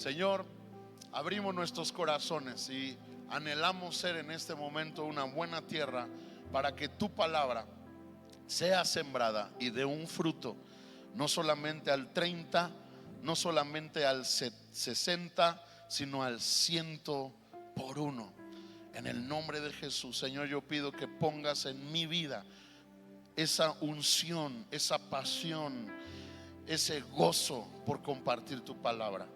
Señor, abrimos nuestros corazones y anhelamos ser en este momento una buena tierra para que tu palabra sea sembrada y dé un fruto, no solamente al 30, no solamente al 60, sino al 100 por uno. En el nombre de Jesús, Señor, yo pido que pongas en mi vida esa unción, esa pasión, ese gozo por compartir tu palabra.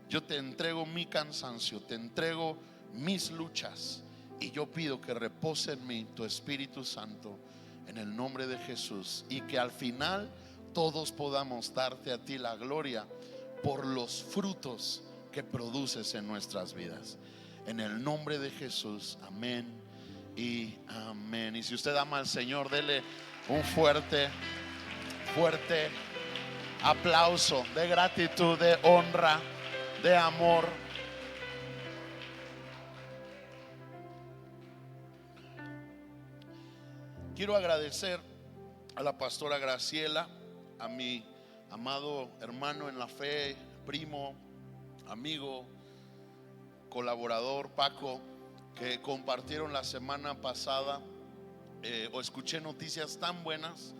Yo te entrego mi cansancio, te entrego mis luchas, y yo pido que repose en mí tu Espíritu Santo en el nombre de Jesús, y que al final todos podamos darte a ti la gloria por los frutos que produces en nuestras vidas. En el nombre de Jesús, amén y amén. Y si usted ama al Señor, dele un fuerte aplauso de gratitud, de honra, de amor. Quiero agradecer a la pastora Graciela, a mi amado hermano en la fe, primo, amigo, colaborador Paco, que compartieron la semana pasada. O escuché noticias tan buenas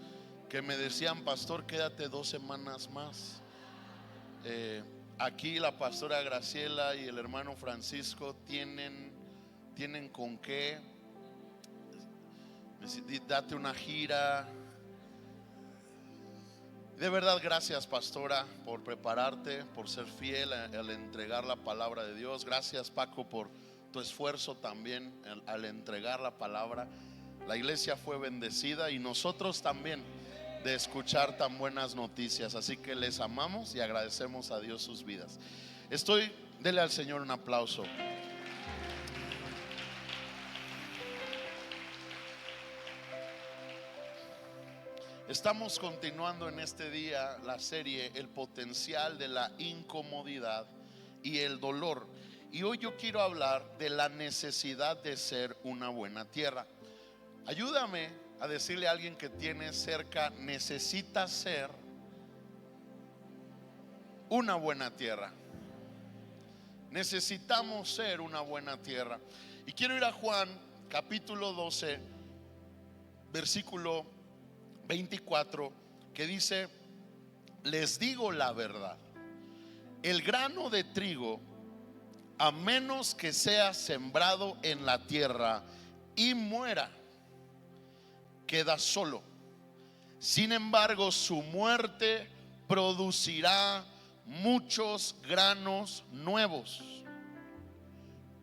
que me decían: pastor, quédate 2 semanas más. Aquí la pastora Graciela y el hermano Francisco tienen con qué. Date una gira. De verdad, gracias, pastora, por prepararte, por ser fiel al entregar la palabra de Dios. Gracias, Paco, por tu esfuerzo también al entregar la palabra. La iglesia fue bendecida y nosotros también, de escuchar tan buenas noticias. Así que les amamos y agradecemos a Dios sus vidas. Dele al Señor un aplauso. Estamos continuando en este día la serie El potencial de la incomodidad y el dolor. Y hoy yo quiero hablar de la necesidad de ser una buena tierra. Ayúdame a decirle a alguien que tiene cerca: necesita ser una buena tierra. Necesitamos ser una buena tierra. Y quiero ir a Juan capítulo 12, versículo 24, que dice: les digo la verdad, el grano de trigo, a menos que sea sembrado en la tierra y muera, queda solo. Sin embargo, su muerte producirá muchos granos nuevos,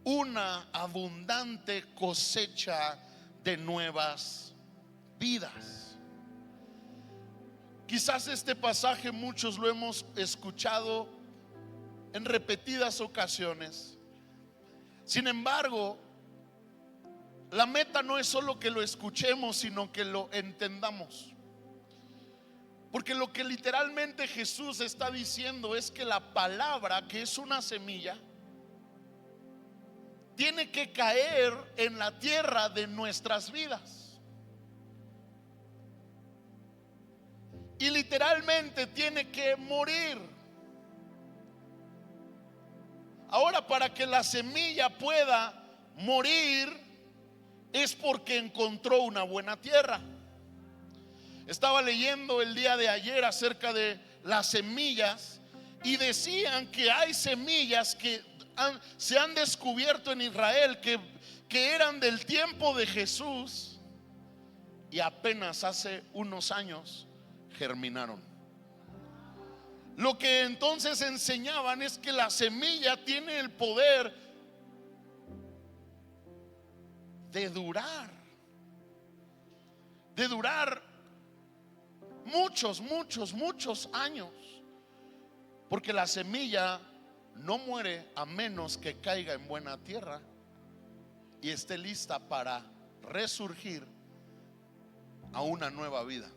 una abundante cosecha de nuevas vidas. Quizás este pasaje muchos lo hemos escuchado en repetidas ocasiones. Sin embargo, la meta no es solo que lo escuchemos, sino que lo entendamos. Porque lo que literalmente Jesús está diciendo es que la palabra, que es una semilla, tiene que caer en la tierra de nuestras vidas. Y literalmente tiene que morir. Ahora, para que la semilla pueda morir, es porque encontró una buena tierra. Estaba leyendo el día de ayer acerca de las semillas, y decían que hay semillas que se han descubierto en Israel que eran del tiempo de Jesús, y apenas hace unos años germinaron. Lo que entonces enseñaban es que la semilla tiene el poder de durar muchos años, porque la semilla no muere a menos que caiga en buena tierra y esté lista para resurgir a una nueva vida.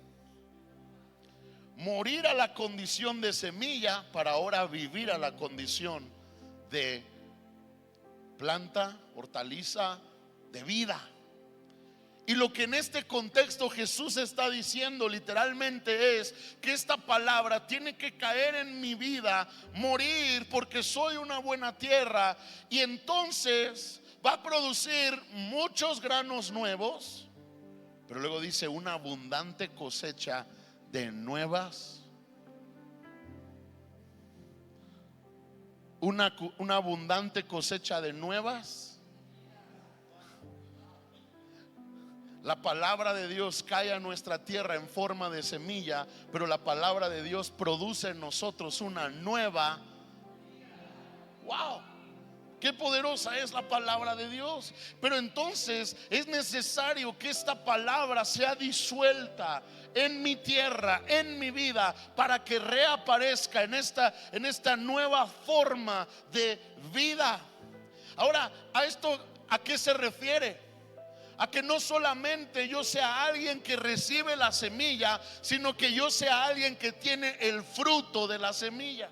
Morir a la condición de semilla para ahora vivir a la condición de planta, hortaliza, de vida. Y lo que en este contexto Jesús está diciendo literalmente es que esta palabra tiene que caer en mi vida, morir, porque soy una buena tierra, y entonces va a producir muchos granos nuevos, pero luego dice una abundante cosecha de nuevas, una abundante cosecha de nuevas. La palabra de Dios cae a nuestra tierra en forma de semilla, pero la palabra de Dios produce en nosotros una nueva. ¡Wow! Qué poderosa es la palabra de Dios. Pero entonces es necesario que esta palabra sea disuelta en mi tierra, en mi vida, para que reaparezca en esta nueva forma de vida. Ahora, ¿a qué se refiere? A que no solamente yo sea alguien que recibe la semilla, sino que yo sea alguien que tiene el fruto de la semilla.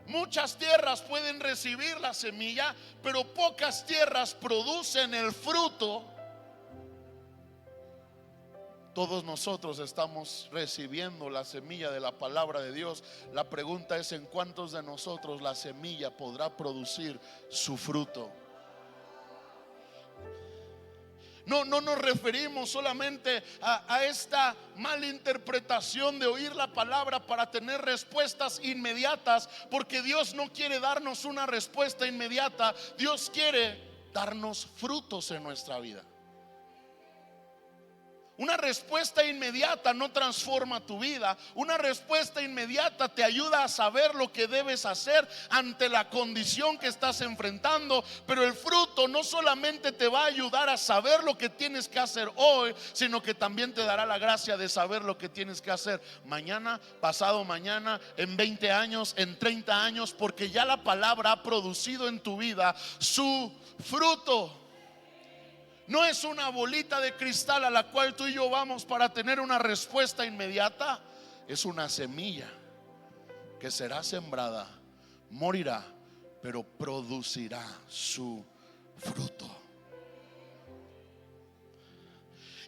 Muchas tierras pueden recibir la semilla, pero pocas tierras producen el fruto. Todos nosotros estamos recibiendo la semilla de la palabra de Dios. La pregunta es: ¿en cuántos de nosotros la semilla podrá producir su fruto? No nos referimos solamente a esta malinterpretación de oír la palabra para tener respuestas inmediatas, porque Dios no quiere darnos una respuesta inmediata. Dios quiere darnos frutos en nuestra vida. Una respuesta inmediata no transforma tu vida. Una respuesta inmediata te ayuda a saber lo que debes hacer ante la condición que estás enfrentando. Pero el fruto no solamente te va a ayudar a saber lo que tienes que hacer hoy, sino que también te dará la gracia de saber lo que tienes que hacer mañana, pasado mañana, en 20 años, en 30 años, porque ya la palabra ha producido en tu vida su fruto. No es una bolita de cristal a la cual tú y yo vamos para tener una respuesta inmediata. Es una semilla que será sembrada, morirá, pero producirá su fruto.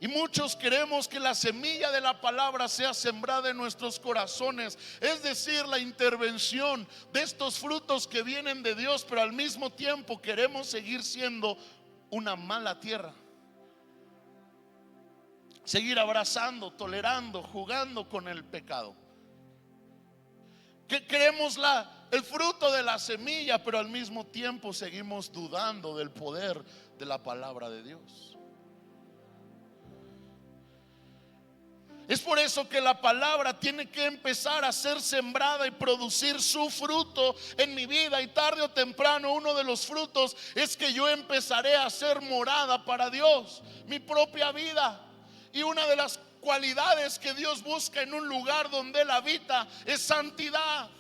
Y muchos queremos que la semilla de la palabra sea sembrada en nuestros corazones, es decir, la intervención de estos frutos que vienen de Dios, pero al mismo tiempo queremos seguir siendo una mala tierra, seguir abrazando, tolerando, jugando con el pecado. Que queremos el fruto de la semilla, pero al mismo tiempo seguimos dudando del poder de la palabra de Dios. Es por eso que la palabra tiene que empezar a ser sembrada y producir su fruto en mi vida. Y tarde o temprano uno de los frutos es que yo empezaré a ser morada para Dios, mi propia vida. Y una de las cualidades que Dios busca en un lugar donde Él habita es santidad.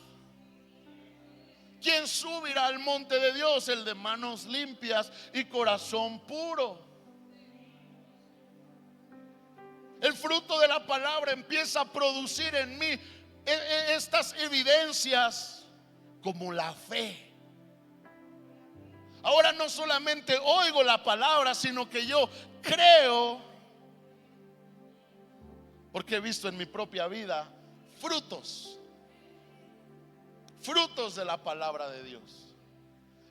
¿Quién subirá al monte de Dios? El de manos limpias y corazón puro. El fruto de la palabra empieza a producir en mí estas evidencias como la fe. Ahora no solamente oigo la palabra, sino que yo creo, porque he visto en mi propia vida frutos de la palabra de Dios.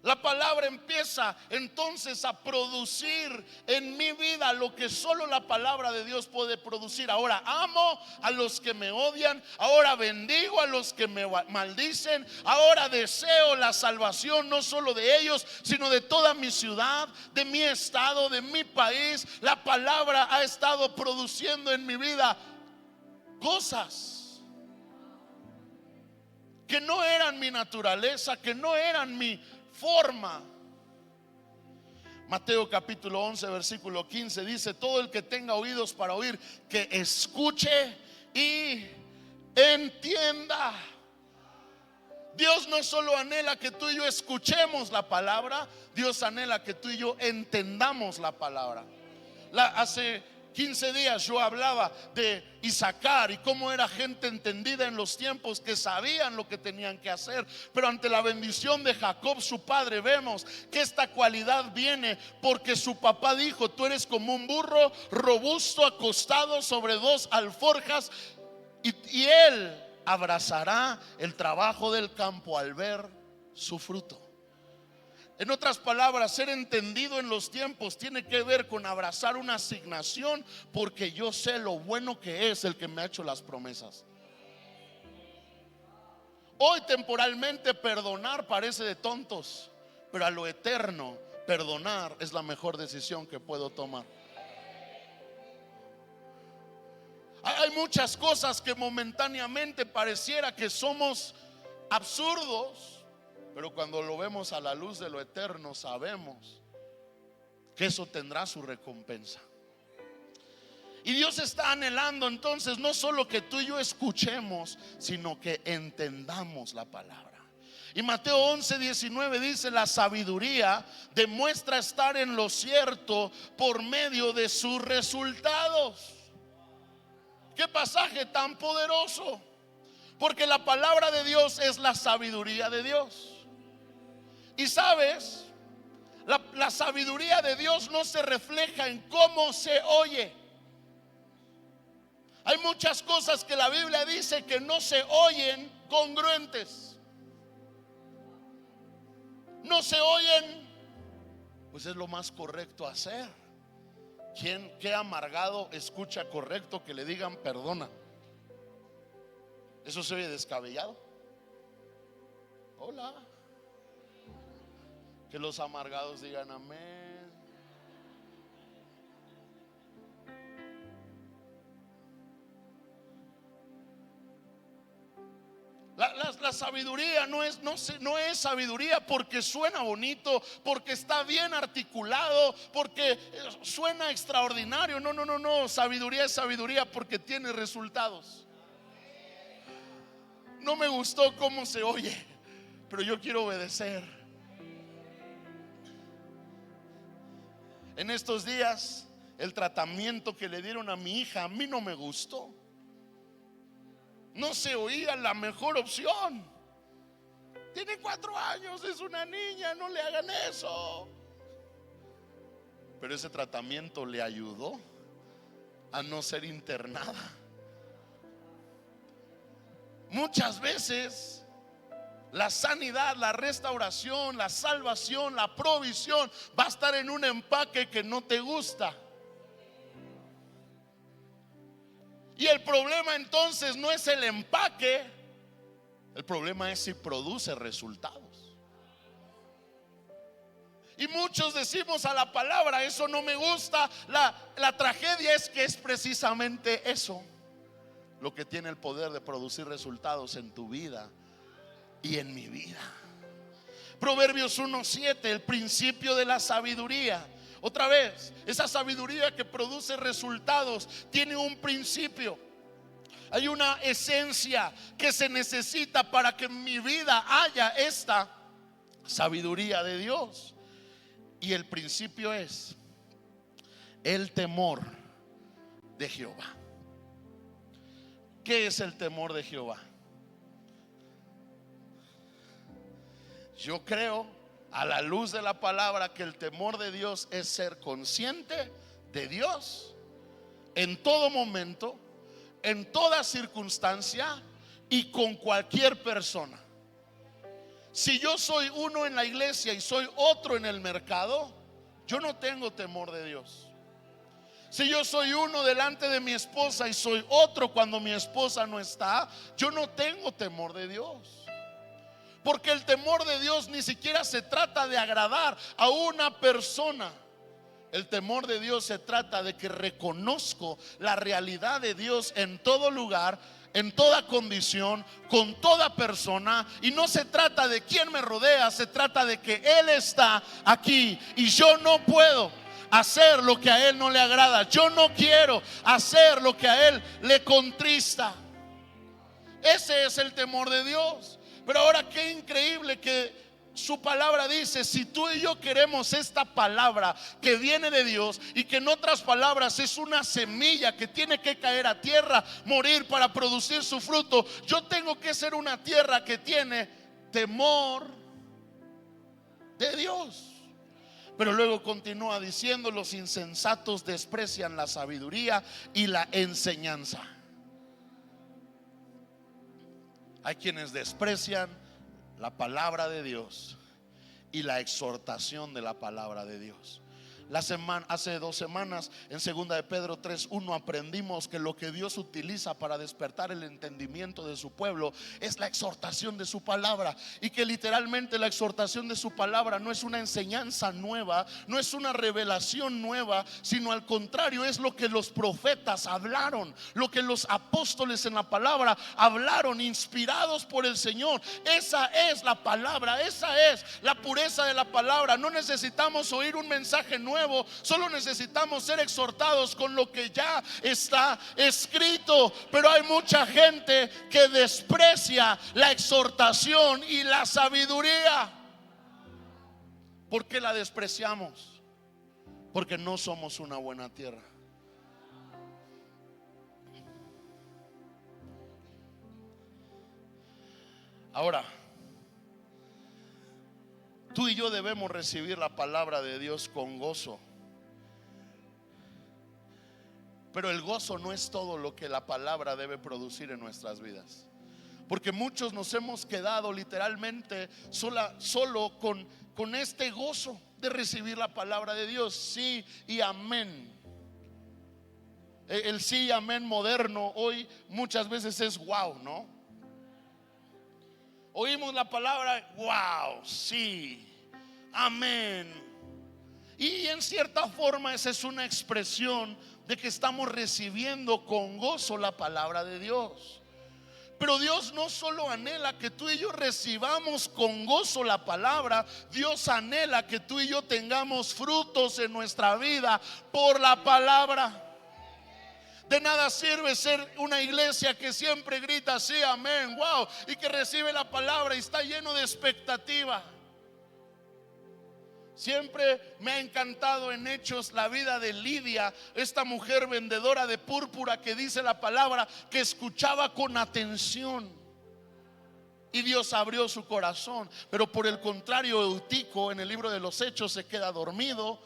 La palabra empieza entonces a producir en mi vida lo que solo la palabra de Dios puede producir. Ahora amo a los que me odian, ahora bendigo a los que me maldicen, ahora deseo la salvación no solo de ellos, sino de toda mi ciudad, de mi estado, de mi país. La palabra ha estado produciendo en mi vida cosas que no eran mi naturaleza, que no eran mi forma. Mateo capítulo 11 versículo 15 dice: todo el que tenga oídos para oír, que escuche y entienda. Dios no solo anhela que tú y yo escuchemos la palabra, Dios anhela que tú y yo entendamos la palabra. Hace 15 días yo hablaba de Isaacar y cómo era gente entendida en los tiempos, que sabían lo que tenían que hacer. Pero ante la bendición de Jacob, su padre, vemos que esta cualidad viene porque su papá dijo: tú eres como un burro robusto acostado sobre dos alforjas, y él abrazará el trabajo del campo al ver su fruto. En otras palabras, ser entendido en los tiempos tiene que ver con abrazar una asignación, porque yo sé lo bueno que es el que me ha hecho las promesas. Hoy temporalmente perdonar parece de tontos, pero a lo eterno perdonar es la mejor decisión que puedo tomar. Hay muchas cosas que momentáneamente pareciera que somos absurdos, pero cuando lo vemos a la luz de lo eterno, sabemos que eso tendrá su recompensa. Y Dios está anhelando entonces no solo que tú y yo escuchemos, sino que entendamos la palabra. Y Mateo 11:19 dice: la sabiduría demuestra estar en lo cierto por medio de sus resultados. Qué pasaje tan poderoso, porque la palabra de Dios es la sabiduría de Dios. Y sabes, la sabiduría de Dios no se refleja en cómo se oye. Hay muchas cosas que la Biblia dice que no se oyen congruentes, no se oyen, pues es lo más correcto hacer. ¿Qué amargado escucha correcto que le digan perdona? ¿Eso se oye descabellado? Hola. Que los amargados digan amén. La sabiduría no es sabiduría porque suena bonito, porque está bien articulado, porque suena extraordinario. No. Sabiduría es sabiduría porque tiene resultados. No me gustó cómo se oye, pero yo quiero obedecer. En estos días, el tratamiento que le dieron a mi hija a mí no me gustó. No se oía la mejor opción. Tiene 4 años, es una niña, no le hagan eso. Pero ese tratamiento le ayudó a no ser internada. Muchas veces la sanidad, la restauración, la salvación, la provisión va a estar en un empaque que no te gusta. Y el problema entonces no es el empaque, el problema es si produce resultados. Y muchos decimos a la palabra: eso no me gusta. La tragedia es que es precisamente eso lo que tiene el poder de producir resultados en tu vida y en mi vida. Proverbios 1:7, el principio de la sabiduría. Otra vez, esa sabiduría que produce resultados tiene un principio. Hay una esencia que se necesita para que en mi vida haya esta sabiduría de Dios. Y el principio es el temor de Jehová. ¿Qué es el temor de Jehová? Yo creo, a la luz de la palabra, que el temor de Dios es ser consciente de Dios en todo momento, en toda circunstancia y con cualquier persona. Si yo soy uno en la iglesia y soy otro en el mercado, yo no tengo temor de Dios. Si yo soy uno delante de mi esposa y soy otro cuando mi esposa no está, yo no tengo temor de Dios. Porque el temor de Dios ni siquiera se trata de agradar a una persona. El temor de Dios se trata de que reconozco la realidad de Dios en todo lugar, en toda condición, con toda persona. Y no se trata de quién me rodea, se trata de que Él está aquí y yo no puedo hacer lo que a Él no le agrada. Yo no quiero hacer lo que a Él le contrista. Ese es el temor de Dios. Pero ahora qué increíble que su palabra dice, si tú y yo queremos esta palabra que viene de Dios y que en otras palabras es una semilla que tiene que caer a tierra, morir para producir su fruto, yo tengo que ser una tierra que tiene temor de Dios. Pero luego continúa diciendo, los insensatos desprecian la sabiduría y la enseñanza. Hay quienes desprecian la palabra de Dios y la exhortación de la palabra de Dios. Hace 2 semanas en 2 de Pedro 3:1 aprendimos que lo que Dios utiliza para despertar el entendimiento de su pueblo es la exhortación de su palabra, y que literalmente la exhortación de su palabra no es una enseñanza nueva, no es una revelación nueva, sino al contrario, es lo que los profetas hablaron, lo que los apóstoles en la palabra hablaron, inspirados por el Señor. Esa es la palabra, esa es la pureza de la palabra. No necesitamos oír un mensaje nuevo, solo necesitamos ser exhortados con lo que ya está escrito. Pero hay mucha gente que desprecia la exhortación y la sabiduría. ¿Por qué la despreciamos? Porque no somos una buena tierra. Ahora, tú y yo debemos recibir la palabra de Dios con gozo. Pero el gozo no es todo lo que la palabra debe producir en nuestras vidas. Porque muchos nos hemos quedado literalmente solo con este gozo de recibir la palabra de Dios. Sí y amén. El sí y amén moderno hoy muchas veces es wow, ¿no? Oímos la palabra, wow, sí, amén. Y en cierta forma esa es una expresión de que estamos recibiendo con gozo la palabra de Dios. Pero Dios no solo anhela que tú y yo recibamos con gozo la palabra, Dios anhela que tú y yo tengamos frutos en nuestra vida por la palabra. De nada sirve ser una iglesia que siempre grita sí, amén, wow, y que recibe la palabra y está lleno de expectativa. Siempre me ha encantado en Hechos la vida de Lidia, esta mujer vendedora de púrpura que dice la palabra que escuchaba con atención y Dios abrió su corazón. Pero por el contrario, Eutico en el libro de los Hechos se queda dormido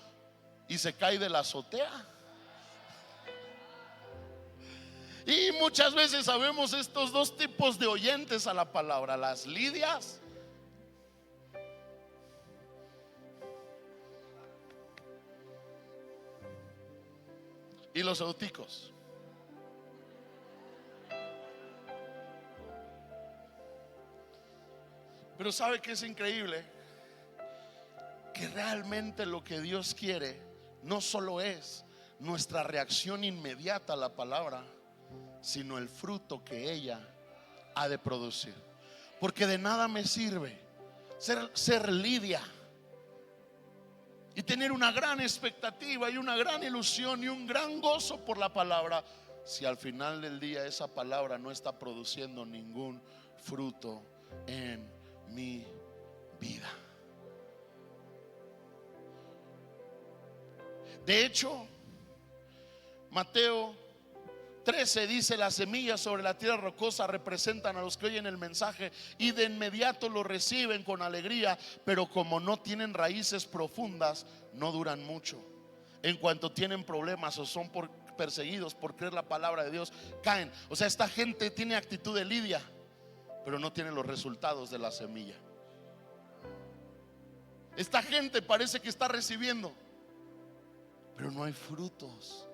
y se cae de la azotea. Y muchas veces sabemos estos dos tipos de oyentes a la palabra: las Lidias y los Euticos. Pero ¿sabe qué es increíble? Que realmente lo que Dios quiere no solo es nuestra reacción inmediata a la palabra, sino el fruto que ella ha de producir. Porque de nada me sirve ser Lidia y tener una gran expectativa y una gran ilusión y un gran gozo por la palabra, si al final del día esa palabra no está produciendo ningún fruto en mi vida. De hecho, Mateo 13 dice: las semillas sobre la tierra rocosa representan a los que oyen el mensaje y de inmediato lo reciben con alegría, pero como no tienen raíces profundas, no duran mucho. En cuanto tienen problemas o son perseguidos por creer la palabra de Dios, caen. O sea, esta gente tiene actitud de Lidia, pero no tiene los resultados de la semilla. Esta gente parece que está recibiendo, pero no hay frutos.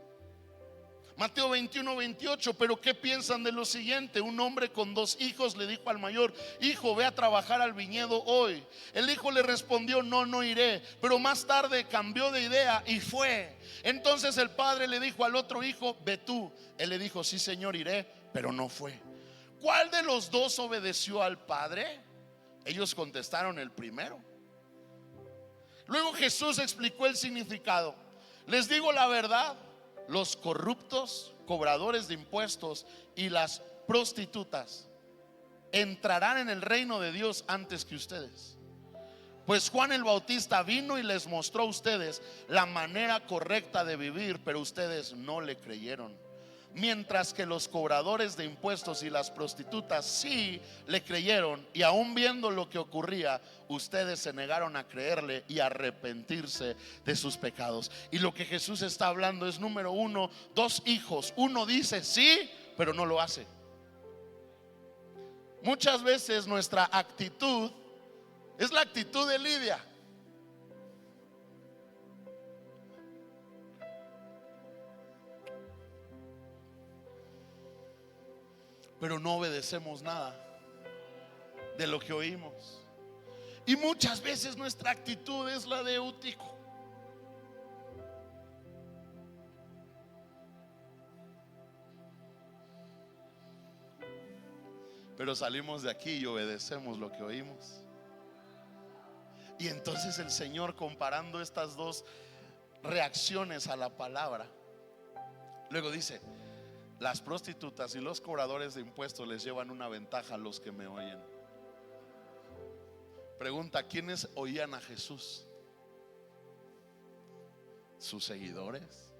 Mateo 21:28, pero ¿qué piensan de lo siguiente? Un hombre con 2 hijos le dijo al mayor: hijo, ve a trabajar al viñedo hoy. El hijo le respondió: no iré. Pero más tarde cambió de idea y fue. Entonces el padre le dijo al otro hijo: ve tú. Él le dijo: sí, señor, iré, pero no fue. ¿Cuál de los dos obedeció al padre? Ellos contestaron: el primero. Luego Jesús explicó el significado. Les digo la verdad, los corruptos, cobradores de impuestos y las prostitutas entrarán en el reino de Dios antes que ustedes. Pues Juan el Bautista vino y les mostró a ustedes la manera correcta de vivir, pero ustedes no le creyeron. Mientras que los cobradores de impuestos y las prostitutas sí le creyeron, y aún viendo lo que ocurría, ustedes se negaron a creerle y a arrepentirse de sus pecados. Y lo que Jesús está hablando es, número uno, dos hijos. Uno dice sí, pero no lo hace. Muchas veces nuestra actitud es la actitud de Lidia. Pero no obedecemos nada de lo que oímos. Y muchas veces nuestra actitud es la de Eutico. Pero salimos de aquí y obedecemos lo que oímos. Y entonces el Señor, comparando estas dos reacciones a la palabra, luego dice: las prostitutas y los cobradores de impuestos les llevan una ventaja a los que me oyen. Pregunta: ¿quiénes oían a Jesús? ¿Sus seguidores?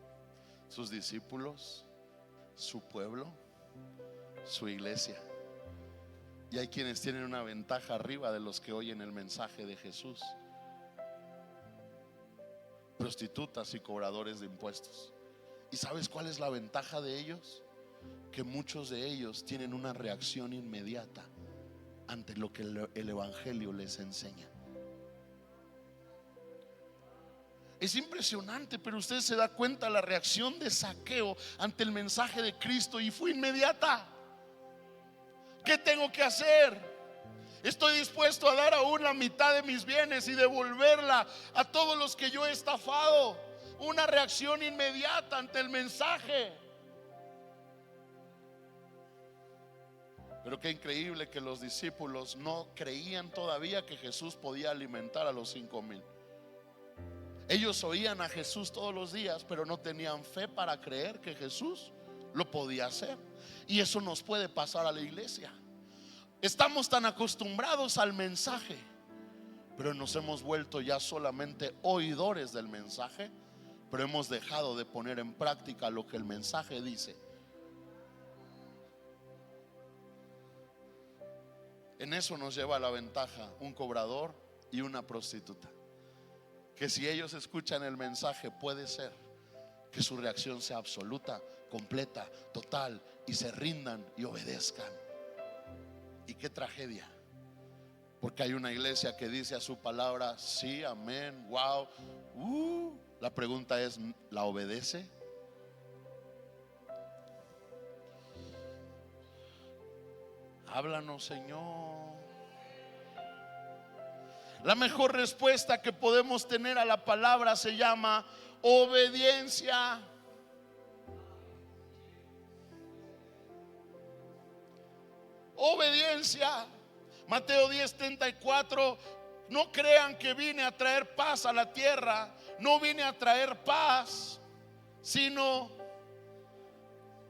¿Sus discípulos? ¿Su pueblo? ¿Su iglesia? Y hay quienes tienen una ventaja arriba de los que oyen el mensaje de Jesús: prostitutas y cobradores de impuestos. ¿Y sabes cuál es la ventaja de ellos? Que muchos de ellos tienen una reacción inmediata ante lo que el evangelio les enseña. Es impresionante, pero usted se da cuenta, la reacción de Zaqueo ante el mensaje de Cristo, y fue inmediata. ¿Qué tengo que hacer? Estoy dispuesto a dar aún la mitad de mis bienes y devolverla a todos los que yo he estafado. Una reacción inmediata ante el mensaje. Pero qué increíble que los discípulos no creían todavía que Jesús podía alimentar a los 5,000. Ellos oían a Jesús todos los días, pero no tenían fe para creer que Jesús lo podía hacer. Y eso nos puede pasar a la iglesia. Estamos tan acostumbrados al mensaje, pero nos hemos vuelto ya solamente oidores del mensaje, pero hemos dejado de poner en práctica lo que el mensaje dice. En eso nos lleva la ventaja un cobrador y una prostituta, que si ellos escuchan el mensaje, puede ser que su reacción sea absoluta, completa, total, y se rindan y obedezcan. Y qué tragedia, porque hay una iglesia que dice a su palabra sí, amén, wow. La pregunta es, ¿la obedece? Háblanos, Señor. La mejor respuesta que podemos tener a la palabra se llama obediencia. Obediencia. Mateo 10:34. No crean que vine a traer paz a la tierra. No vine a traer paz, sino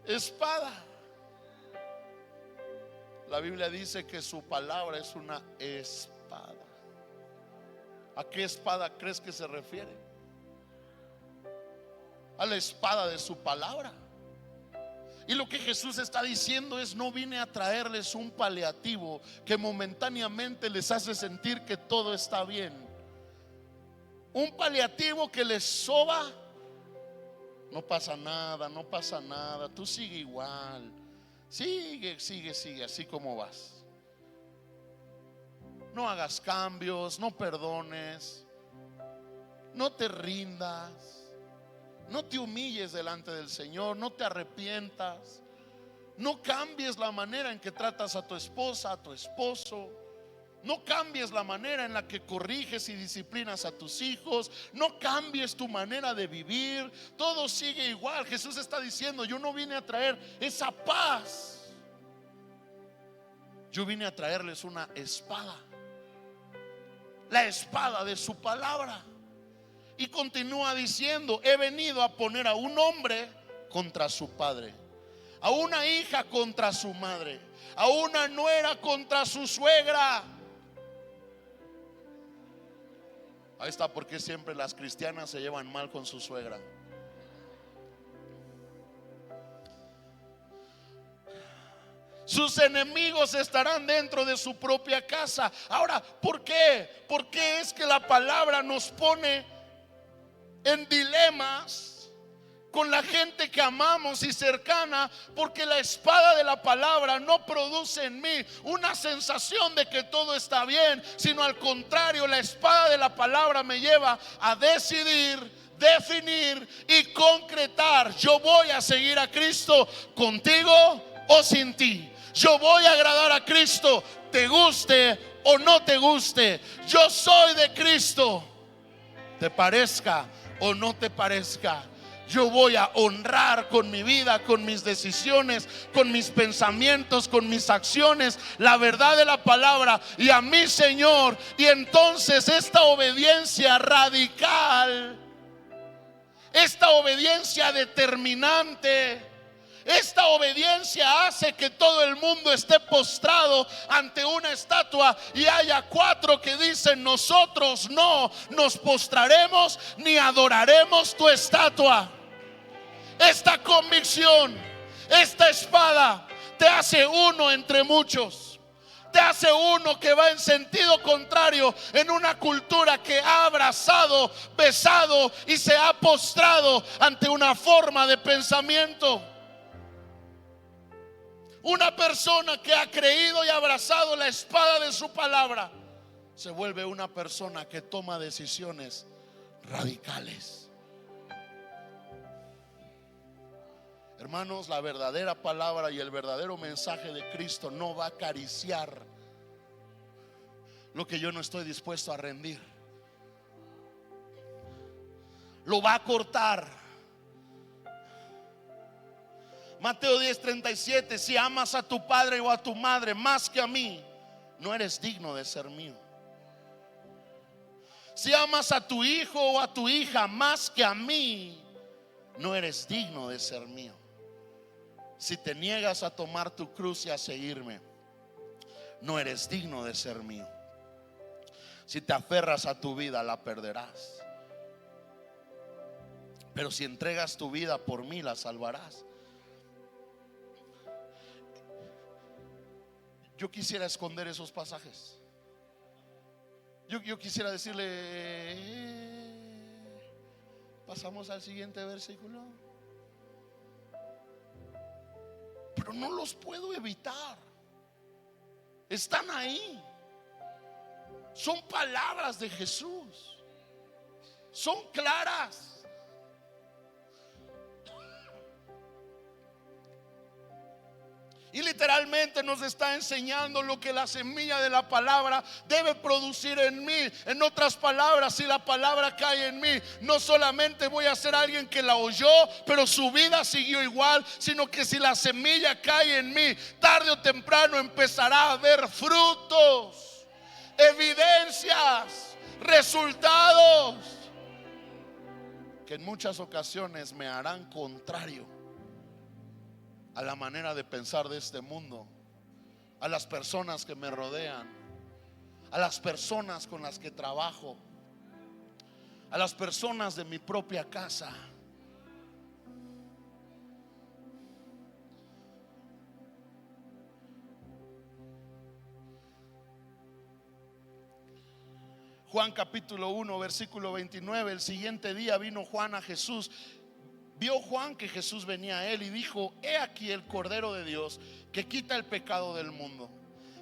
espada. La Biblia dice que su palabra es una espada. ¿A qué espada crees que se refiere? A la espada de su palabra. Y lo que Jesús está diciendo es: no vine a traerles un paliativo que momentáneamente les hace sentir que todo está bien. Un paliativo que les soba. No pasa nada, no pasa nada, tú sigue igual. Sigue, así como vas. No hagas cambios, no perdones, no te rindas, no te humilles delante del Señor, no te arrepientas, no cambies la manera en que tratas a tu esposa, a tu esposo. No cambies la manera en la que corriges y disciplinas a tus hijos. No cambies tu manera de vivir. Todo sigue igual. Jesús está diciendo: yo no vine a traer esa paz. Yo vine a traerles una espada. La espada de su palabra. Y continúa diciendo: he venido a poner a un hombre contra su padre, a una hija contra su madre, a una nuera contra su suegra. Ahí está porque siempre las cristianas se llevan mal con su suegra. Sus enemigos estarán dentro de su propia casa. Ahora, ¿por qué? ¿Por qué es que la palabra nos pone en dilemas con la gente que amamos y cercana? Porque la espada de la palabra no produce en mí una sensación de que todo está bien, sino al contrario, la espada de la palabra me lleva a decidir, definir y concretar. Yo voy a seguir a Cristo contigo o sin ti. Yo voy a agradar a Cristo, te guste o no te guste. Yo soy de Cristo, te parezca o no te parezca. Yo voy a honrar con mi vida, con mis decisiones, con mis pensamientos, con mis acciones, la verdad de la palabra y a mi Señor. Y entonces esta obediencia radical, esta obediencia determinante, esta obediencia hace que todo el mundo esté postrado ante una estatua y haya 4 que dicen: nosotros no nos postraremos ni adoraremos tu estatua. Esta convicción, esta espada te hace uno entre muchos. Te hace uno que va en sentido contrario en una cultura que ha abrazado, besado y se ha postrado ante una forma de pensamiento. Una persona que ha creído y abrazado la espada de su palabra se vuelve una persona que toma decisiones radicales. Hermanos, la verdadera palabra y el verdadero mensaje de Cristo no va a acariciar lo que yo no estoy dispuesto a rendir. Lo va a cortar. Mateo 10:37: si amas a tu padre o a tu madre más que a mí, no eres digno de ser mío. Si amas a tu hijo o a tu hija más que a mí, no eres digno de ser mío. Si te niegas a tomar tu cruz y a seguirme, no eres digno de ser mío. Si te aferras a tu vida, la perderás. Pero si entregas tu vida por mí, la salvarás. Yo quisiera esconder esos pasajes. Yo quisiera decirle: pasamos al siguiente versículo. Pero no los puedo evitar. Están ahí. Son palabras de Jesús. Son claras. Y literalmente nos está enseñando lo que la semilla de la palabra debe producir en mí. En otras palabras, si la palabra cae en mí, no solamente voy a ser alguien que la oyó, pero su vida siguió igual, sino que si la semilla cae en mí, tarde o temprano empezará a haber frutos, evidencias, resultados que en muchas ocasiones me harán contrario a la manera de pensar de este mundo, a las personas que me rodean, a las personas con las que trabajo, a las personas de mi propia casa. Juan capítulo 1 versículo 29: el siguiente día vino Juan a Jesús. Vio Juan que Jesús venía a él y dijo: he aquí el Cordero de Dios que quita el pecado del mundo.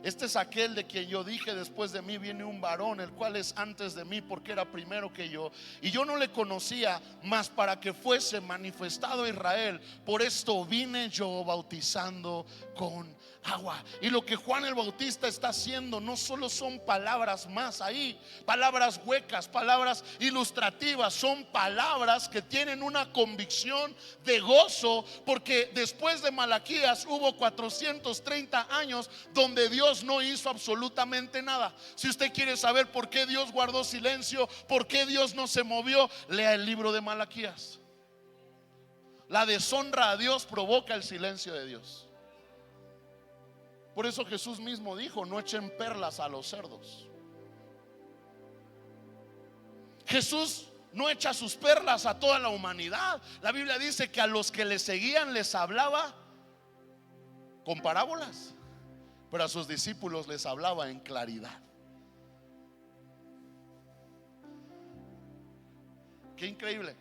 Este es aquel de quien yo dije: después de mí viene un varón, el cual es antes de mí, porque era primero que yo. Y yo no le conocía, mas para que fuese manifestado a Israel, por esto vine yo bautizando con agua. Y lo que Juan el Bautista está haciendo no solo son palabras más ahí, palabras huecas, palabras ilustrativas, son palabras que tienen una convicción de gozo, porque después de Malaquías hubo 430 años donde Dios no hizo absolutamente nada. Si usted quiere saber por qué Dios guardó silencio, por qué Dios no se movió, lea el libro de Malaquías. La deshonra a Dios provoca el silencio de Dios. Por eso Jesús mismo dijo: no echen perlas a los cerdos. Jesús no echa sus perlas a toda la humanidad. La Biblia dice que a los que le seguían les hablaba con parábolas, pero a sus discípulos les hablaba en claridad. Qué increíble.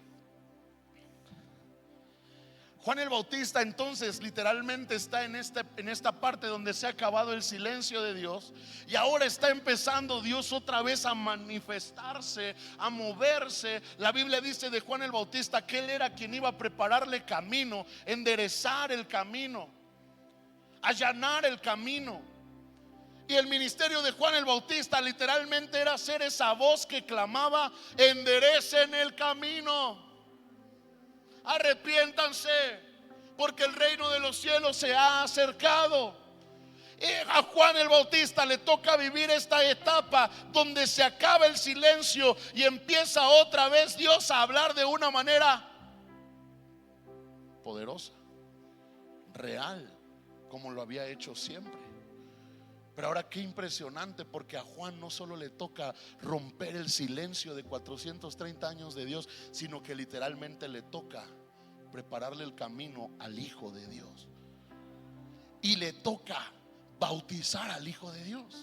Juan el Bautista entonces literalmente está en esta parte donde se ha acabado el silencio de Dios, y ahora está empezando Dios otra vez a manifestarse, a moverse. La Biblia dice de Juan el Bautista que él era quien iba a prepararle camino, enderezar el camino, allanar el camino. Y el ministerio de Juan el Bautista literalmente era ser esa voz que clamaba: enderecen el camino, arrepiéntanse, porque el reino de los cielos se ha acercado. Y a Juan el Bautista le toca vivir esta etapa donde se acaba el silencio y empieza otra vez Dios a hablar de una manera poderosa, real, como lo había hecho siempre. Pero ahora qué impresionante, porque a Juan no solo le toca romper el silencio de 430 años de Dios, sino que literalmente le toca prepararle el camino al Hijo de Dios. Y le toca bautizar al Hijo de Dios.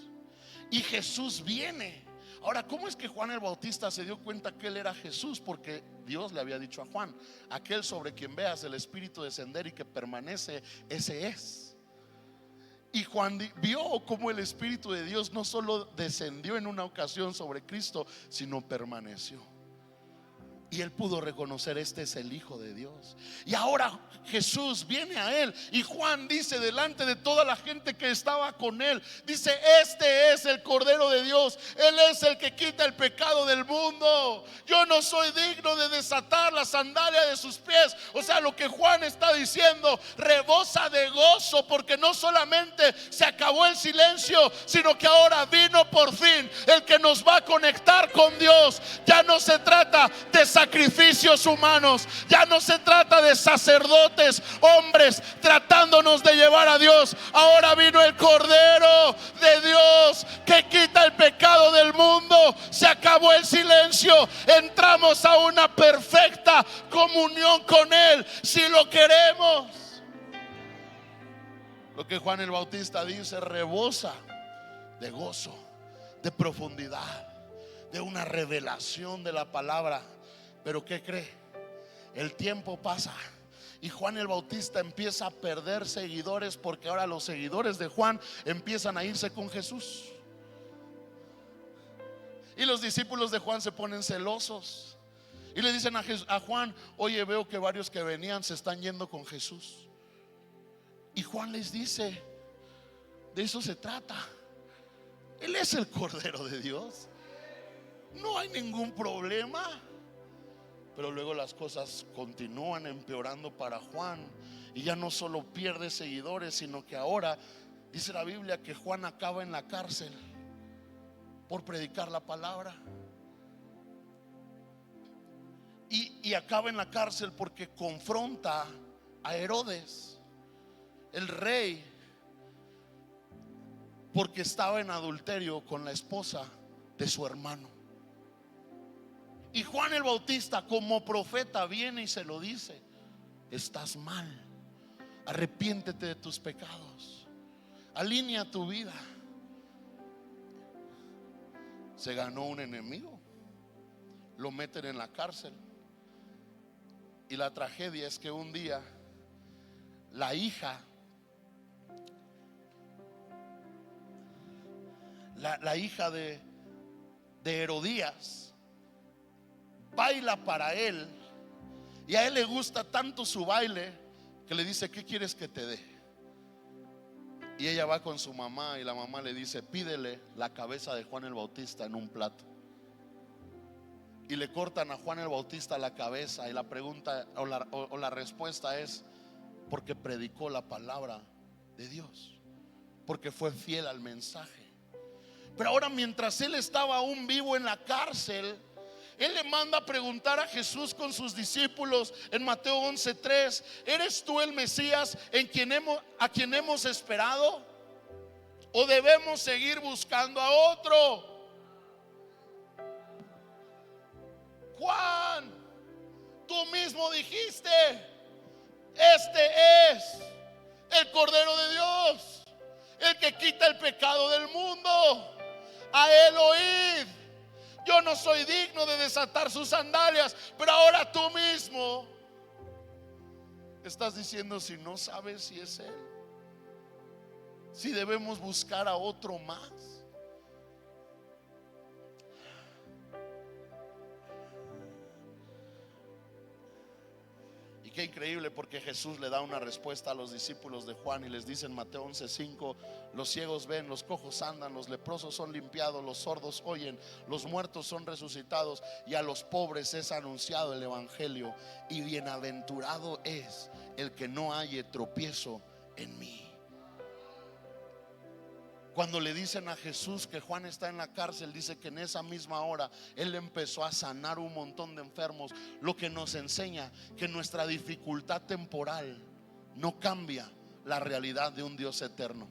Y Jesús viene. Ahora, ¿cómo es que Juan el Bautista se dio cuenta que él era Jesús? Porque Dios le había dicho a Juan: aquel sobre quien veas el Espíritu descender y que permanece, ese es. Y Juan vio cómo el Espíritu de Dios no solo descendió en una ocasión sobre Cristo, sino permaneció. Y él pudo reconocer: este es el Hijo de Dios. Y ahora Jesús viene a él, y Juan dice delante de toda la gente que estaba con él, dice: este es el Cordero de Dios, él es el que quita el pecado del mundo. Yo no soy digno de desatar la sandalia de sus pies. O sea, lo que Juan está diciendo rebosa de gozo, porque no solamente se acabó el silencio, sino que ahora vino por fin el que nos va a conectar con Dios. Ya no se trata de sacrificios humanos, ya no se trata de sacerdotes, hombres tratándonos de llevar a Dios. Ahora vino el Cordero de Dios que quita el pecado del mundo. Se acabó el silencio, entramos a una perfecta comunión con Él, si lo queremos. Lo que Juan el Bautista dice rebosa de gozo, de profundidad, de una revelación de la palabra. Pero ¿qué cree? El tiempo pasa y Juan el Bautista empieza a perder seguidores, porque ahora los seguidores de Juan empiezan a irse con Jesús. Y los discípulos de Juan se ponen celosos y le dicen a Juan: oye, veo que varios que venían se están yendo con Jesús. Y Juan les dice: de eso se trata. Él es el Cordero de Dios, no hay ningún problema. Pero luego las cosas continúan empeorando para Juan, y ya no solo pierde seguidores, sino que ahora dice la Biblia que Juan acaba en la cárcel por predicar la palabra. Y acaba en la cárcel porque confronta a Herodes, el rey, porque estaba en adulterio con la esposa de su hermano. Y Juan el Bautista, como profeta, viene y se lo dice: estás mal, arrepiéntete de tus pecados, alinea tu vida. Se ganó un enemigo, lo meten en la cárcel. Y la tragedia es que un día la hija de Herodías baila para él, y a él le gusta tanto su baile que le dice: ¿qué quieres que te dé? Y ella va con su mamá y la mamá le dice: pídele la cabeza de Juan el Bautista en un plato. Y le cortan a Juan el Bautista la cabeza, y la pregunta o la respuesta es: porque predicó la palabra de Dios, porque fue fiel al mensaje. Pero ahora, mientras él estaba aún vivo en la cárcel, él le manda a preguntar a Jesús con sus discípulos en Mateo 11:3: ¿eres tú el Mesías a quien hemos esperado? ¿O debemos seguir buscando a otro? mismo dijiste: este es el Cordero de Dios, el que quita el pecado del mundo. A él oíd. Yo no soy digno de desatar sus sandalias, pero ahora tú mismo estás diciendo si no sabes si es él, si debemos buscar a otro más. Y qué increíble, porque Jesús le da una respuesta a los discípulos de Juan y les dice en Mateo 11:5: los ciegos ven, los cojos andan, los leprosos son limpiados, los sordos oyen, los muertos son resucitados, y a los pobres es anunciado el evangelio. Y bienaventurado es el que no halle tropiezo en mí. Cuando le dicen a Jesús que Juan está en la cárcel, dice que en esa misma hora él empezó a sanar un montón de enfermos. Lo que nos enseña que nuestra dificultad temporal no cambia la realidad de un Dios eterno.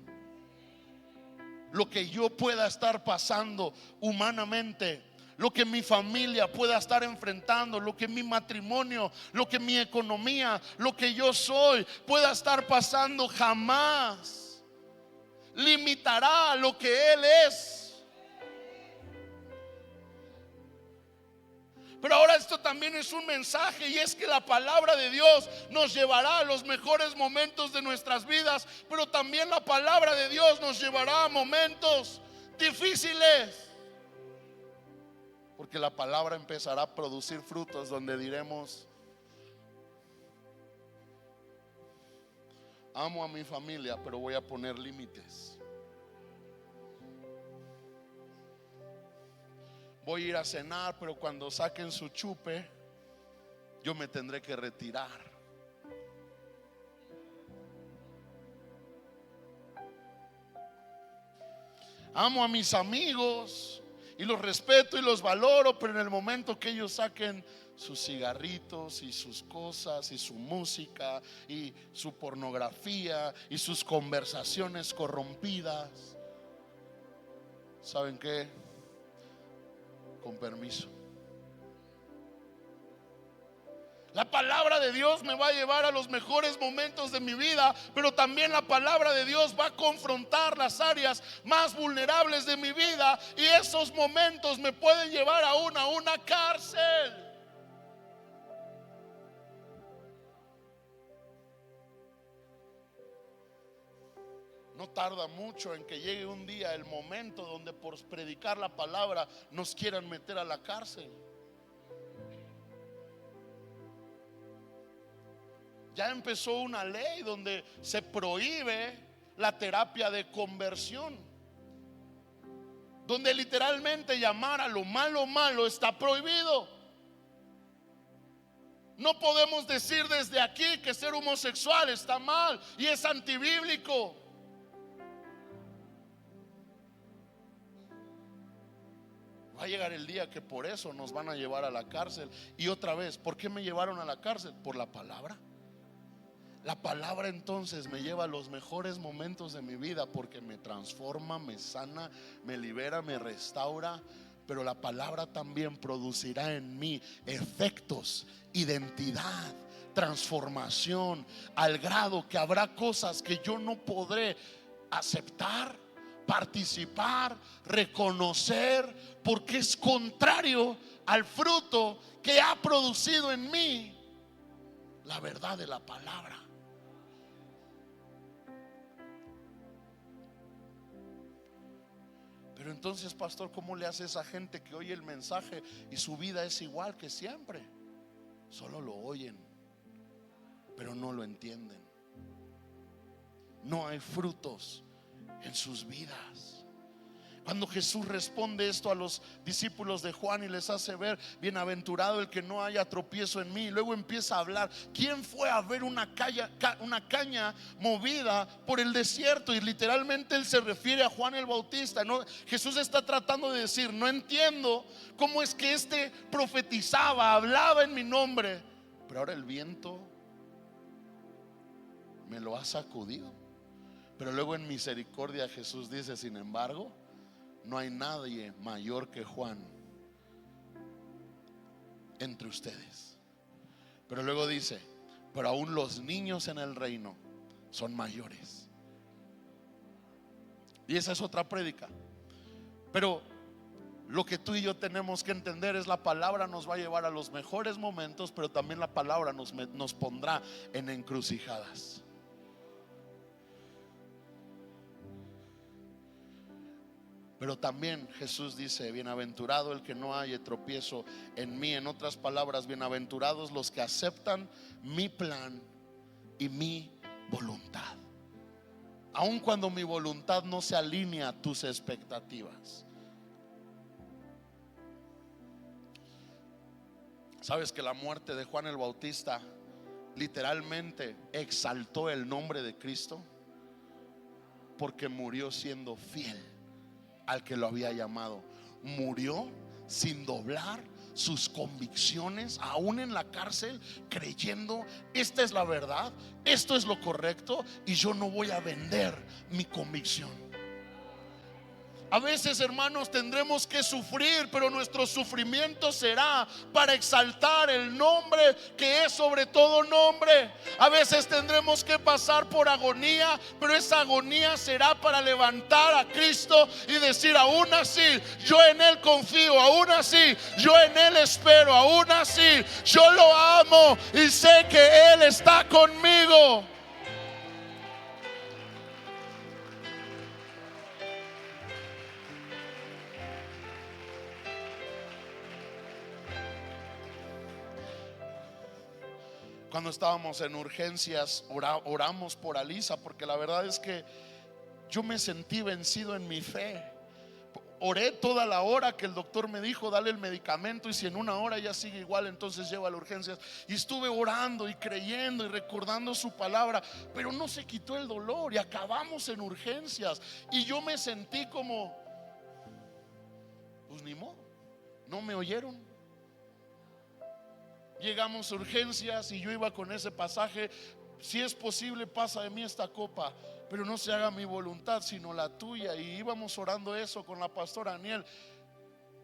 Lo que yo pueda estar pasando humanamente, lo que mi familia pueda estar enfrentando, lo que mi matrimonio, lo que mi economía, lo que yo soy pueda estar pasando, jamás limitará lo que Él es. Pero ahora esto también es un mensaje, y es que la palabra de Dios nos llevará a los mejores momentos de nuestras vidas, pero también la palabra de Dios nos llevará a momentos difíciles, porque la palabra empezará a producir frutos donde diremos: amo a mi familia, pero voy a poner límites. Voy a ir a cenar, pero cuando saquen su chupe, yo me tendré que retirar. Amo a mis amigos y los respeto y los valoro, pero en el momento que ellos saquen sus cigarritos y sus cosas y su música y su pornografía y sus conversaciones corrompidas, ¿saben qué? Con permiso. La palabra de Dios me va a llevar a los mejores momentos de mi vida, pero también la palabra de Dios va a confrontar las áreas más vulnerables de mi vida, y esos momentos me pueden llevar aún a una cárcel. No tarda mucho en que llegue un día el momento donde por predicar la palabra nos quieran meter a la cárcel. Ya empezó una ley donde se prohíbe la terapia de conversión, donde literalmente llamar a lo malo está prohibido. No podemos decir desde aquí que ser homosexual está mal y es antibíblico. Va a llegar el día que por eso nos van a llevar a la cárcel. Y otra vez, ¿por qué me llevaron a la cárcel? Por la palabra. La palabra entonces me lleva a los mejores momentos de mi vida, porque me transforma, me sana, me libera, me restaura. Pero la palabra también producirá en mí efectos, identidad, transformación, al grado que habrá cosas que yo no podré aceptar, participar, reconocer, porque es contrario al fruto que ha producido en mí la verdad de la palabra. Pero entonces, pastor, ¿cómo le hace esa gente que oye el mensaje y su vida es igual que siempre? Solo lo oyen, pero no lo entienden. No hay frutos en sus vidas. Cuando Jesús responde esto a los discípulos de Juan y les hace ver: bienaventurado el que no haya tropiezo en mí, luego empieza a hablar. ¿Quién fue a ver una caña movida por el desierto? Y literalmente él se refiere a Juan el Bautista, ¿no? Jesús está tratando de decir: no entiendo cómo es que este profetizaba, hablaba en mi nombre, pero ahora el viento me lo ha sacudido. Pero luego en misericordia Jesús dice: sin embargo, no hay nadie mayor que Juan entre ustedes. Pero luego dice, pero aún los niños en el reino son mayores. Y esa es otra prédica. Pero lo que tú y yo tenemos que entender es: la palabra nos va a llevar a los mejores momentos, pero también la palabra nos pondrá en encrucijadas. Pero también Jesús dice: bienaventurado el que no haya tropiezo en mí. En otras palabras, bienaventurados los que aceptan mi plan y mi voluntad, aun cuando mi voluntad no se alinea a tus expectativas. ¿Sabes que la muerte de Juan el Bautista literalmente exaltó el nombre de Cristo? Porque murió siendo fiel al que lo había llamado. Murió sin doblar sus convicciones, aún en la cárcel, creyendo: esta es la verdad, esto es lo correcto, y yo no voy a vender mi convicción. A veces, hermanos, tendremos que sufrir, pero nuestro sufrimiento será para exaltar el nombre que es sobre todo nombre. A veces tendremos que pasar por agonía, pero esa agonía será para levantar a Cristo y decir: aún así yo en Él confío, aún así yo en Él espero, aún así yo lo amo y sé que Él está conmigo. Cuando estábamos en urgencias, oramos por Alisa, porque la verdad es que yo me sentí vencido en mi fe. Oré toda la hora que el doctor me dijo: dale el medicamento, y si en una hora ya sigue igual, entonces lleva a las urgencias. Y estuve orando y creyendo y recordando su palabra, pero no se quitó el dolor y acabamos en urgencias. Y yo me sentí como: pues ni modo, no me oyeron. Llegamos a urgencias y yo iba con ese pasaje: si es posible, pasa de mí esta copa, pero no se haga mi voluntad sino la tuya. Y íbamos orando eso con la pastora Aniel.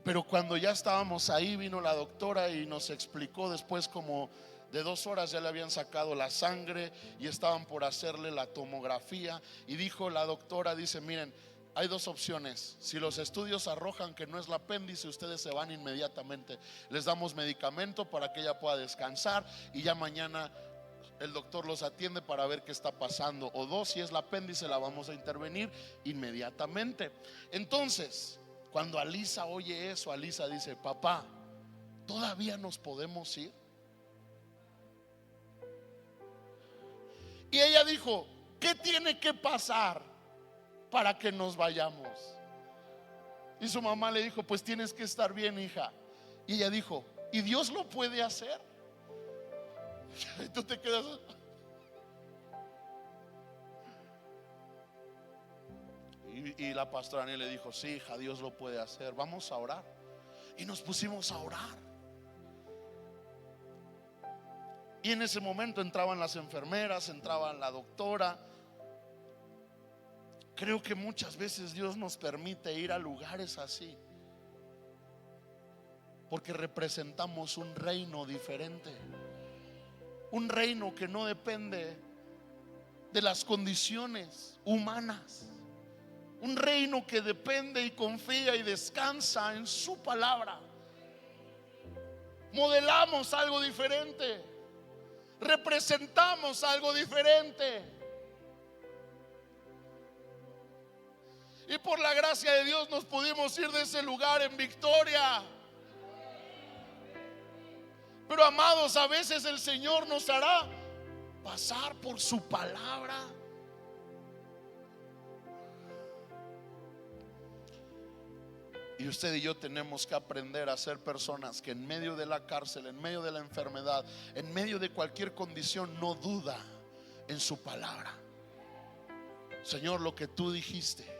Pero cuando ya estábamos ahí, vino la doctora y nos explicó, después como de 2 horas ya le habían sacado la sangre y estaban por hacerle la tomografía. Y dijo la doctora, dice: miren, hay 2 opciones. Si los estudios arrojan que no es el apéndice, ustedes se van inmediatamente. Les damos medicamento para que ella pueda descansar y ya mañana el doctor los atiende para ver qué está pasando. O 2, si es el apéndice, la vamos a intervenir inmediatamente. Entonces, cuando Alisa oye eso, Alisa dice: papá, ¿todavía nos podemos ir? Y ella dijo: ¿qué tiene que pasar para que nos vayamos? Y su mamá le dijo: pues tienes que estar bien, hija. Y ella dijo: ¿y Dios lo puede hacer? Y tú te quedas. Y la pastora Aniel le dijo: sí, hija, Dios lo puede hacer, vamos a orar. Y nos pusimos a orar. Y en ese momento entraban las enfermeras, entraba la doctora. Creo que muchas veces Dios nos permite ir a lugares así porque representamos un reino diferente, un reino que no depende de las condiciones humanas, un reino que depende y confía y descansa en su palabra. Modelamos algo diferente, representamos algo diferente. Y por la gracia de Dios nos pudimos ir de ese lugar en victoria. Pero amados, a veces el Señor nos hará pasar por su palabra. Y usted y yo tenemos que aprender a ser personas que en medio de la cárcel, en medio de la enfermedad, en medio de cualquier condición, no duda en su palabra. Señor, lo que tú dijiste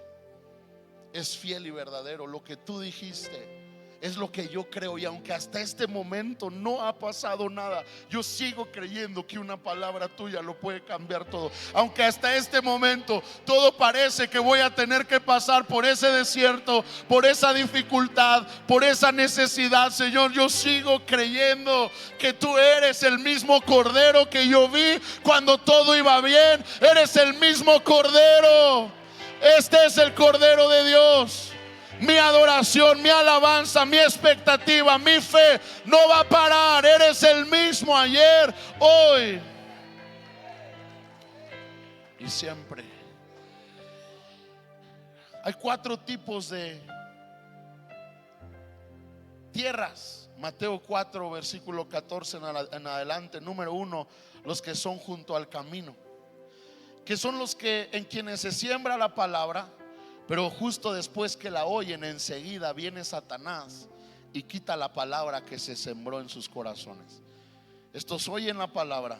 es fiel y verdadero. Lo que tú dijiste Es lo que yo creo, y aunque hasta este momento no ha pasado nada, yo sigo creyendo que una palabra tuya lo puede cambiar todo. Aunque hasta este momento todo parece que voy a tener que pasar por ese desierto, por esa dificultad, por esa necesidad, Señor, yo sigo creyendo que tú eres el mismo Cordero que yo vi cuando todo iba bien. Eres el mismo Cordero. Este es el Cordero de Dios. Mi adoración, mi alabanza, mi expectativa, mi fe no va a parar. Eres el mismo ayer, hoy y siempre. Hay 4 tipos de tierras. Mateo 4, versículo 14 en adelante. Número 1, los que son junto al camino, que son los que en quienes se siembra la palabra. Pero justo después que la oyen, enseguida viene Satanás y quita la palabra que se sembró en sus corazones. Estos oyen la palabra,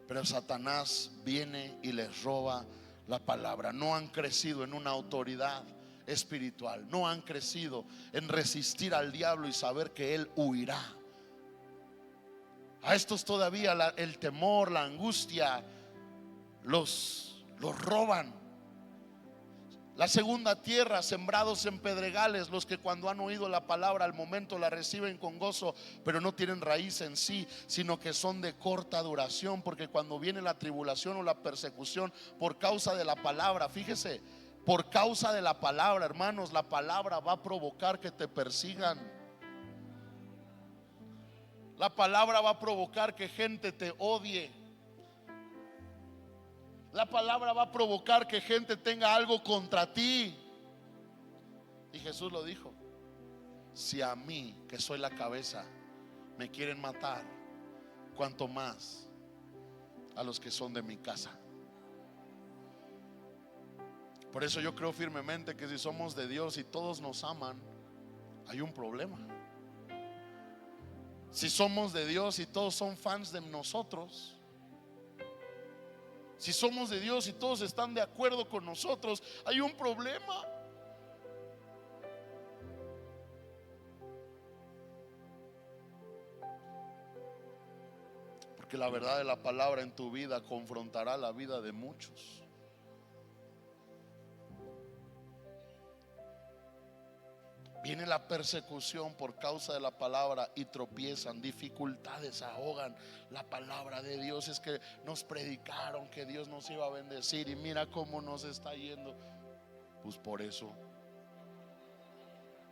pero Satanás viene y les roba la palabra. No han crecido en una autoridad espiritual, no han crecido en resistir al diablo y saber que él huirá. A estos todavía el temor, la angustia los roban. La segunda tierra, sembrados en pedregales, los que cuando han oído la palabra al momento la reciben con gozo, pero no tienen raíz en sí, sino que son de corta duración, porque cuando viene la tribulación o la persecución por causa de la palabra, fíjese, por causa de la palabra, hermanos, la palabra va a provocar que te persigan. La palabra va a provocar que gente te odie. La palabra va a provocar que gente tenga algo contra ti. Y Jesús lo dijo: si a mí, que soy la cabeza, me quieren matar, cuanto más a los que son de mi casa. Por eso yo creo firmemente que si somos de Dios y todos nos aman, hay un problema. Si somos de Dios y todos son fans de nosotros, si somos de Dios y todos están de acuerdo con nosotros, hay un problema. Porque la verdad de la palabra en tu vida confrontará la vida de muchos. Viene la persecución por causa de la palabra y tropiezan, dificultades ahogan la palabra de Dios. Es que nos predicaron que Dios nos iba a bendecir y mira cómo nos está yendo. Pues por eso,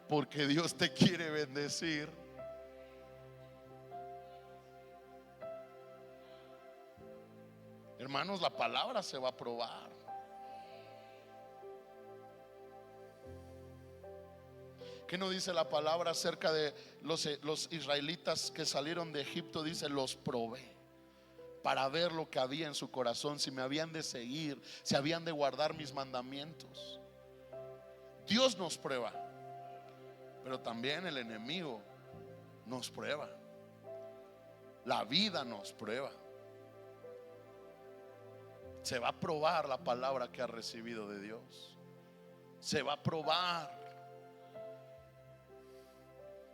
porque Dios te quiere bendecir. Hermanos, la palabra se va a probar. ¿Qué no dice la palabra acerca de los israelitas que salieron de Egipto? Dice: los probé para ver lo que había en su corazón, si me habían de seguir, si habían de guardar mis mandamientos. Dios nos prueba, pero también el enemigo nos prueba. La vida nos prueba. Se va a probar la palabra que ha recibido de Dios. Se va a probar.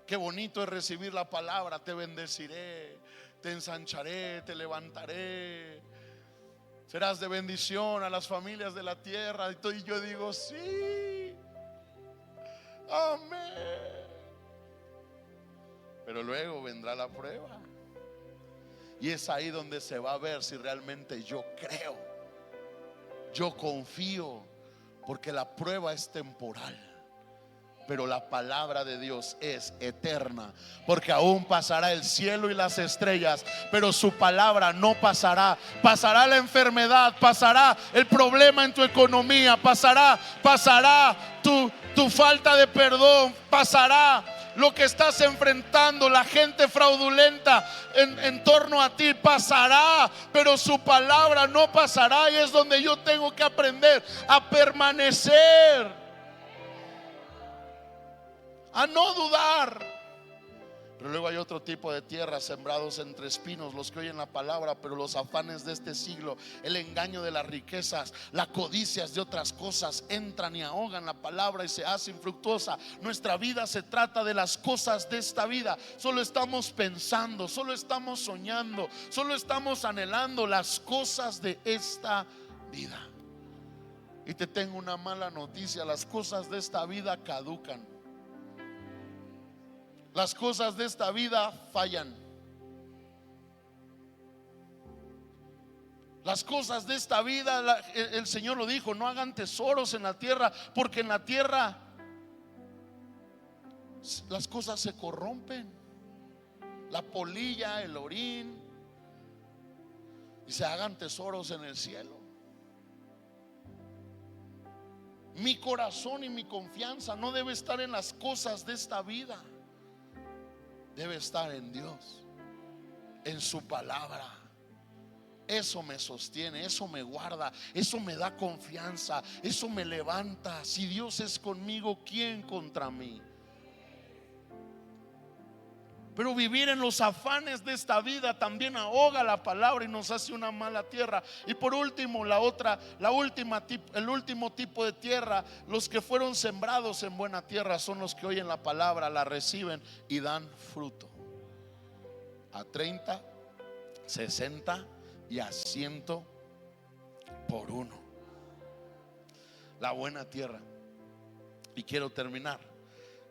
Qué bonito es recibir la palabra: te bendeciré, te ensancharé, te levantaré, serás de bendición a las familias de la tierra. Y yo digo: sí, amén. Pero luego vendrá la prueba, y es ahí donde se va a ver si realmente yo creo, yo confío, porque la prueba es temporal. Pero la palabra de Dios es eterna, porque aún pasará el cielo y las estrellas, pero su palabra no pasará. Pasará la enfermedad, pasará el problema en tu economía, pasará tu falta de perdón, pasará lo que estás enfrentando, la gente fraudulenta en torno a ti, pasará, pero su palabra no pasará. Y es donde yo tengo que aprender a permanecer, a no dudar. Pero luego hay otro tipo de tierra, sembrados entre espinos, los que oyen la palabra, pero los afanes de este siglo, el engaño de las riquezas, las codicias de otras cosas entran y ahogan la palabra y se hace infructuosa. Nuestra vida se trata de las cosas de esta vida. Solo estamos pensando, solo estamos soñando, solo estamos anhelando las cosas de esta vida. Y te tengo una mala noticia: las cosas de esta vida caducan. Las cosas de esta vida fallan. Las cosas de esta vida, el Señor lo dijo: no hagan tesoros en la tierra, porque en la tierra las cosas se corrompen. La polilla, el orín. Y se hagan tesoros en el cielo. Mi corazón y mi confianza no debe estar en las cosas de esta vida. Debe estar en Dios, en su palabra. Eso me sostiene, eso me guarda, eso me da confianza, eso me levanta. Si Dios es conmigo, ¿quién contra mí? Pero vivir en los afanes de esta vida también ahoga la palabra y nos hace una mala tierra. Y por último, el último tipo de tierra, los que fueron sembrados en buena tierra, son los que oyen la palabra, la reciben y dan fruto. A 30, 60 y a 100 por uno. La buena tierra. Y quiero terminar.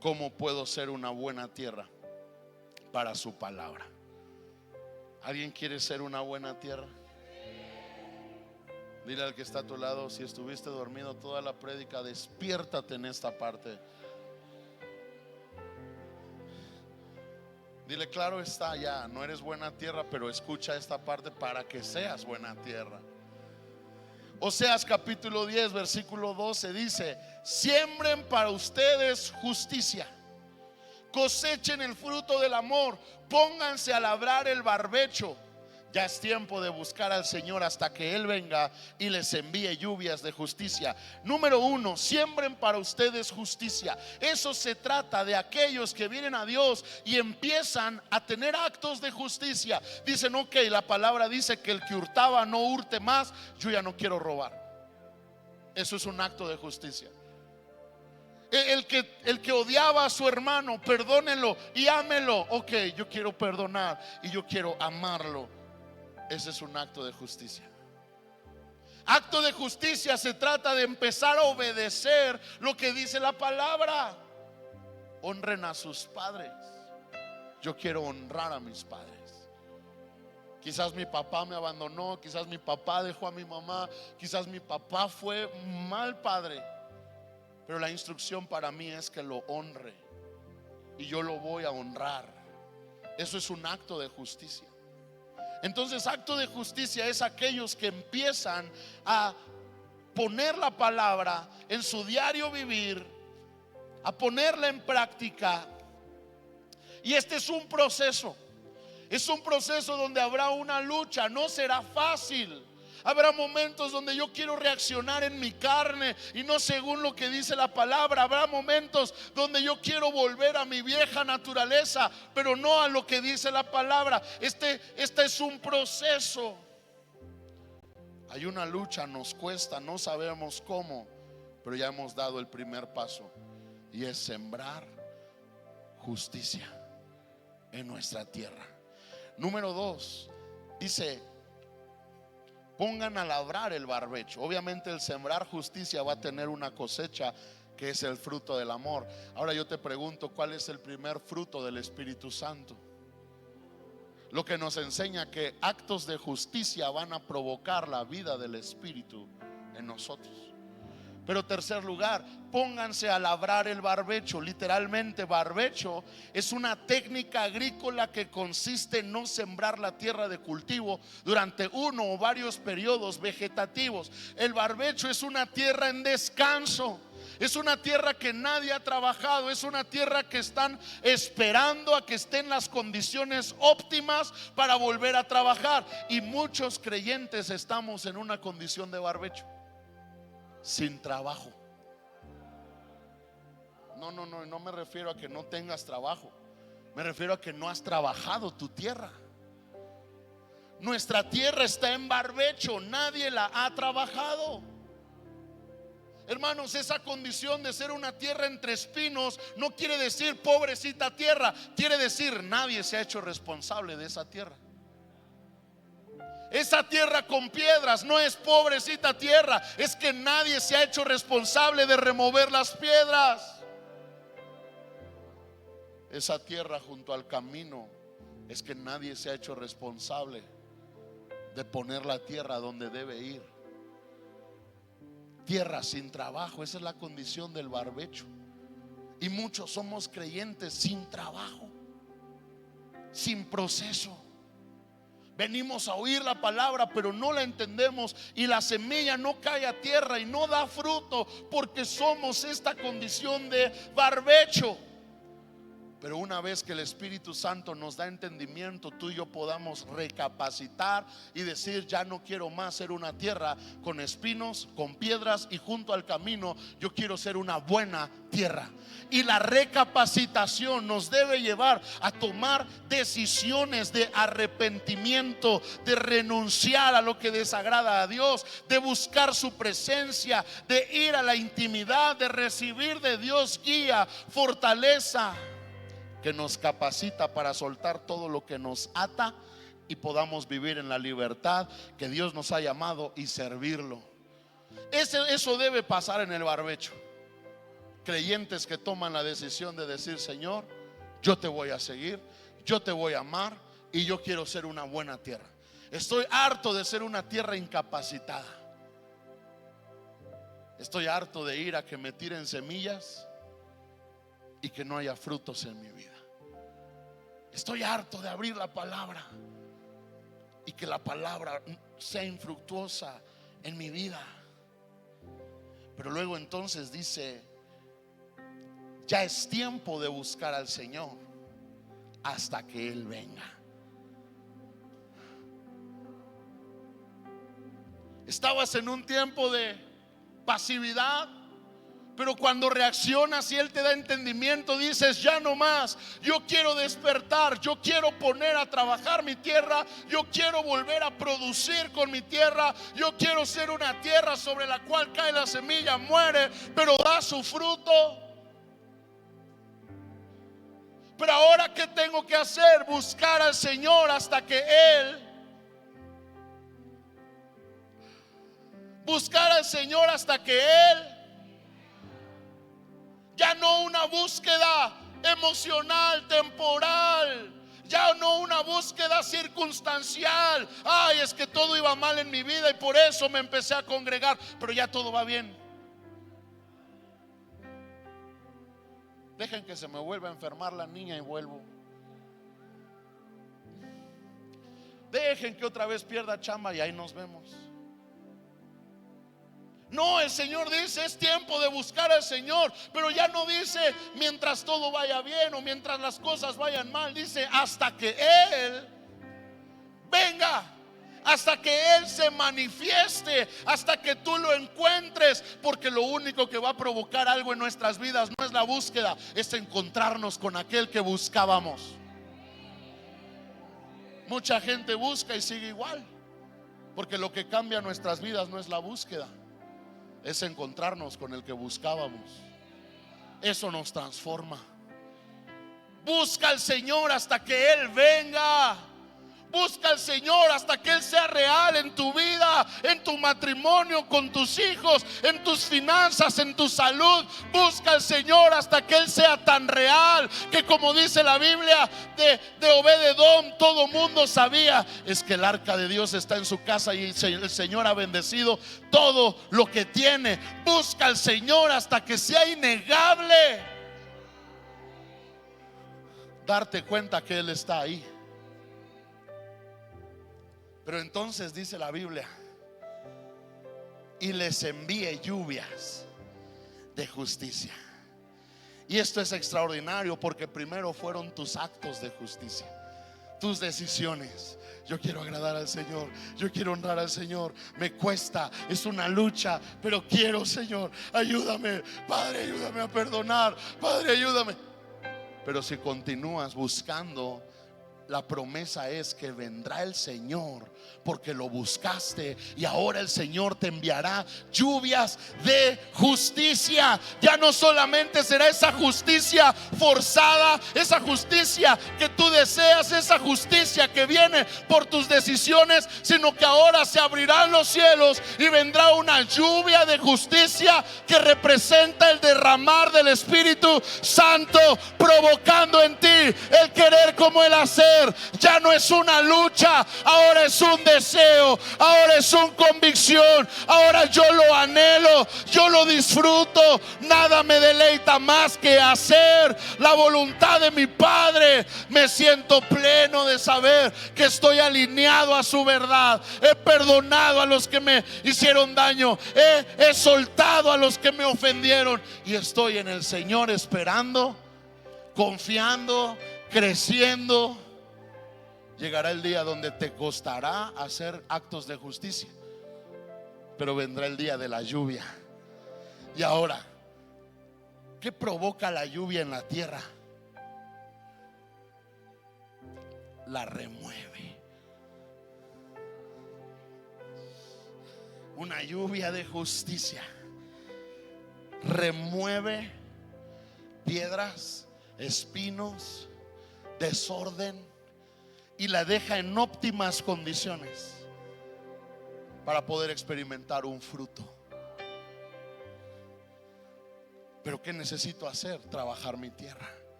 ¿Cómo puedo ser una buena tierra para su palabra? ¿Alguien quiere ser una buena tierra? Dile al que está a tu lado: si estuviste dormido toda la prédica, despiértate en esta parte. Dile: claro está, ya no eres buena tierra, pero escucha esta parte para que seas buena tierra. Oseas capítulo 10 versículo 12 dice: siembren para ustedes justicia, cosechen el fruto del amor, pónganse a labrar el barbecho. Ya es tiempo de buscar al Señor hasta que Él venga y les envíe lluvias de justicia. Número 1, siembren para ustedes justicia. Eso se trata de aquellos que vienen a Dios y empiezan a tener actos de justicia. Dicen: ok, la palabra dice que el que hurtaba no hurte más, yo ya no quiero robar. Eso es un acto de justicia. El que odiaba a su hermano, perdónenlo y ámelo. Ok, yo quiero perdonar y yo quiero amarlo. Ese es un acto de justicia. Acto de justicia se trata de empezar a obedecer lo que dice la palabra. Honren a sus padres. Yo quiero honrar a mis padres. Quizás mi papá me abandonó, quizás mi papá dejó a mi mamá, quizás mi papá fue mal padre, pero la instrucción para mí es que lo honre y yo lo voy a honrar. Eso es un acto de justicia. Entonces, acto de justicia es aquellos que empiezan a poner la palabra en su diario vivir, a ponerla en práctica. Y este es un proceso. Es un proceso donde habrá una lucha. No será fácil. Habrá momentos donde yo quiero reaccionar en mi carne y no según lo que dice la palabra. Habrá momentos donde yo quiero volver a mi vieja naturaleza, pero no a lo que dice la palabra. Este es un proceso. Hay una lucha, nos cuesta, no sabemos cómo, pero ya hemos dado el primer paso, y es sembrar justicia en nuestra tierra. Número 2, dice: pongan a labrar el barbecho. Obviamente el sembrar justicia va a tener una cosecha, que es el fruto del amor. Ahora yo te pregunto: ¿cuál es el primer fruto del Espíritu Santo? Lo que nos enseña que actos de justicia van a provocar la vida del Espíritu en nosotros. Pero tercer lugar, pónganse a labrar el barbecho. Literalmente, barbecho es una técnica agrícola que consiste en no sembrar la tierra de cultivo durante uno o varios periodos vegetativos. El barbecho es una tierra en descanso. Es una tierra que nadie ha trabajado. Es una tierra que están esperando a que estén las condiciones óptimas para volver a trabajar. Y muchos creyentes estamos en una condición de barbecho, sin trabajo. No me refiero a que no tengas trabajo, Me refiero a que no has trabajado tu tierra. Nuestra tierra está en barbecho, nadie la ha trabajado. Hermanos, esa condición de ser una tierra entre espinos no quiere decir pobrecita tierra, quiere decir nadie se ha hecho responsable de esa tierra. Esa tierra con piedras no es pobrecita tierra, es que nadie se ha hecho responsable de remover las piedras. Esa tierra junto al camino es que nadie se ha hecho responsable de poner la tierra donde debe ir. Tierra sin trabajo, esa es la condición del barbecho. Y muchos somos creyentes sin trabajo, sin proceso. Venimos a oír la palabra, pero no la entendemos, y la semilla no cae a tierra y no da fruto, porque somos esta condición de barbecho. Pero una vez que el Espíritu Santo nos da entendimiento, tú y yo podamos recapacitar y decir: ya no quiero más ser una tierra con espinos, con piedras y junto al camino. Yo quiero ser una buena tierra. Y la recapacitación nos debe llevar a tomar decisiones de arrepentimiento, de renunciar a lo que desagrada a Dios, de buscar su presencia, de ir a la intimidad, de recibir de Dios guía, fortaleza, que nos capacita para soltar todo lo que nos ata y podamos vivir en la libertad que Dios nos ha llamado y servirlo. Eso debe pasar en el barbecho. Creyentes que toman la decisión de decir: Señor, yo te voy a seguir, yo te voy a amar y yo quiero ser una buena tierra. Estoy harto de ser una tierra incapacitada. Estoy harto de ir a que me tiren semillas y que no haya frutos en mi vida. Estoy harto de abrir la palabra y que la palabra sea infructuosa en mi vida. Pero luego entonces dice: ya es tiempo de buscar al Señor hasta que Él venga. Estabas en un tiempo de pasividad, pero cuando reaccionas y Él te da entendimiento, dices: ya no más, yo quiero despertar, yo quiero poner a trabajar mi tierra, yo quiero volver a producir con mi tierra, yo quiero ser una tierra sobre la cual cae la semilla, muere, pero da su fruto. Pero ahora, ¿qué tengo que hacer? Buscar al Señor hasta que Él, buscar al Señor hasta que Él. Ya no una búsqueda emocional, temporal. Ya no una búsqueda circunstancial. Ay, es que todo iba mal en mi vida y por eso me empecé a congregar, pero ya todo va bien. Dejen que se me vuelva a enfermar la niña y vuelvo. Dejen que otra vez pierda chamba y ahí nos vemos. No, el Señor dice: es tiempo de buscar al Señor. Pero ya no dice mientras todo vaya bien o mientras las cosas vayan mal. Dice hasta que Él venga, hasta que Él se manifieste, hasta que tú lo encuentres. Porque lo único que va a provocar algo en nuestras vidas no es la búsqueda, es encontrarnos con aquel que buscábamos. Mucha gente busca y sigue igual, porque lo que cambia nuestras vidas no es la búsqueda, es encontrarnos con el que buscábamos. Eso nos transforma. Busca al Señor hasta que Él venga. Busca al Señor hasta que Él sea real en tu vida, en tu matrimonio, con tus hijos, en tus finanzas, en tu salud. Busca al Señor hasta que Él sea tan real que, como dice la Biblia de Obed-Edom, todo mundo sabía: es que el arca de Dios está en su casa y el Señor ha bendecido todo lo que tiene. Busca al Señor hasta que sea innegable darte cuenta que Él está ahí. Pero entonces dice la Biblia: y les envíe lluvias de justicia. Y esto es extraordinario, porque primero fueron tus actos de justicia, tus decisiones. Yo quiero agradar al Señor, yo quiero honrar al Señor. Me cuesta, es una lucha, pero quiero, Señor, ayúdame. Padre, ayúdame a perdonar. Padre, ayúdame. Pero si continúas buscando, la promesa es que vendrá el Señor porque lo buscaste, y ahora el Señor te enviará lluvias de justicia. Ya no solamente será esa justicia forzada, esa justicia que tú deseas, esa justicia que viene por tus decisiones, sino que ahora se abrirán los cielos y vendrá una lluvia de justicia que representa el derramar del Espíritu Santo, provocando en ti el querer como el hacer. Ya no es una lucha, ahora es un deseo, ahora es una convicción, ahora yo lo anhelo, yo lo disfruto. Nada me deleita más que hacer la voluntad de mi Padre. Me siento pleno de saber que estoy alineado a su verdad. He perdonado a los que me hicieron daño, he soltado a los que me ofendieron, y estoy en el Señor esperando, confiando, creciendo. Llegará el día donde te costará hacer actos de justicia, pero vendrá el día de la lluvia. Y ahora, ¿qué provoca la lluvia en la tierra? La remueve. Una lluvia de justicia remueve piedras, espinos, desorden, y la deja en óptimas condiciones para poder experimentar un fruto. Pero ¿qué necesito hacer? Trabajar mi tierra.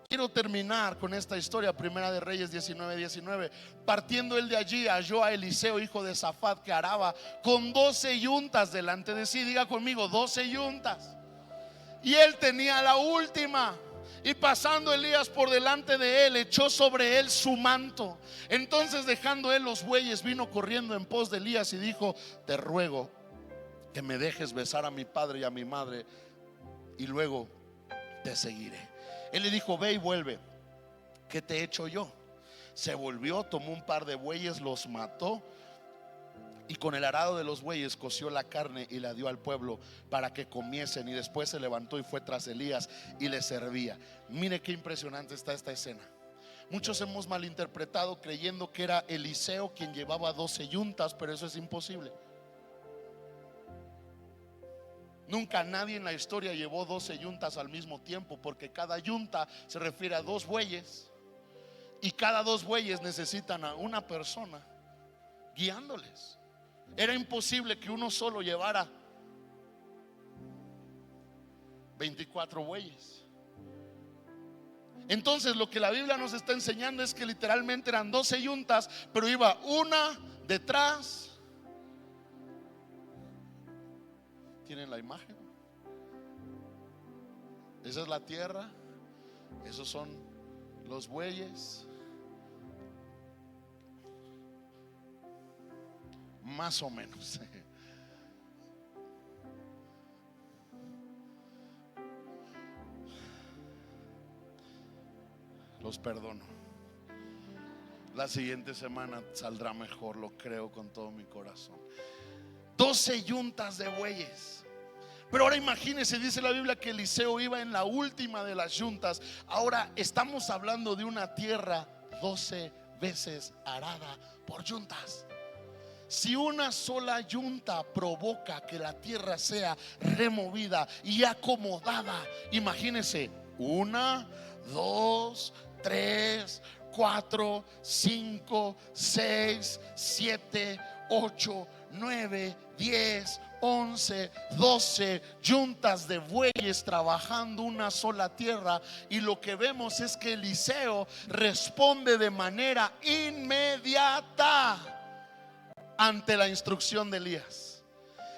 Quiero terminar con esta historia, Primera de Reyes 19:19. Partiendo él de allí, halló a Eliseo, hijo de Safat, que araba con 12 yuntas delante de sí. Diga conmigo, 12 yuntas. Y él tenía la última. Y pasando Elías por delante de él, echó sobre él su manto. Entonces, dejando él los bueyes, vino corriendo en pos de Elías y dijo: te ruego que me dejes besar a mi padre y a mi madre, y luego te seguiré. Él le dijo: ve y vuelve, ¿qué te he hecho yo? Se volvió, tomó un par de bueyes, los mató, y con el arado de los bueyes coció la carne y la dio al pueblo para que comiesen. Y después se levantó y fue tras Elías y le servía. Mire qué impresionante está esta escena. Muchos hemos malinterpretado creyendo que era Eliseo quien llevaba 12 yuntas, pero eso es imposible. Nunca nadie en la historia llevó 12 yuntas al mismo tiempo, porque cada yunta se refiere a 2 bueyes, y cada 2 bueyes necesitan a una persona guiándoles. Era imposible que uno solo llevara 24 bueyes. Entonces, lo que la Biblia nos está enseñando es que literalmente eran 12 yuntas, pero iba una detrás. ¿Tienen la imagen? Esa es la tierra, esos son los bueyes. Más o menos. Los perdono. La siguiente semana saldrá mejor, lo creo con todo mi corazón. 12 yuntas de bueyes. Pero ahora imagínense, dice la Biblia que Eliseo iba en la última de las yuntas. Ahora estamos hablando de una tierra 12 veces arada por yuntas. Si una sola yunta provoca que la tierra sea removida y acomodada, imagínense, 1, 2, 3, 4, 5, 6, 7, 8, 9, 10, 11, 12 yuntas de bueyes trabajando una sola tierra. Y lo que vemos es que Eliseo responde de manera inmediata ante la instrucción de Elías.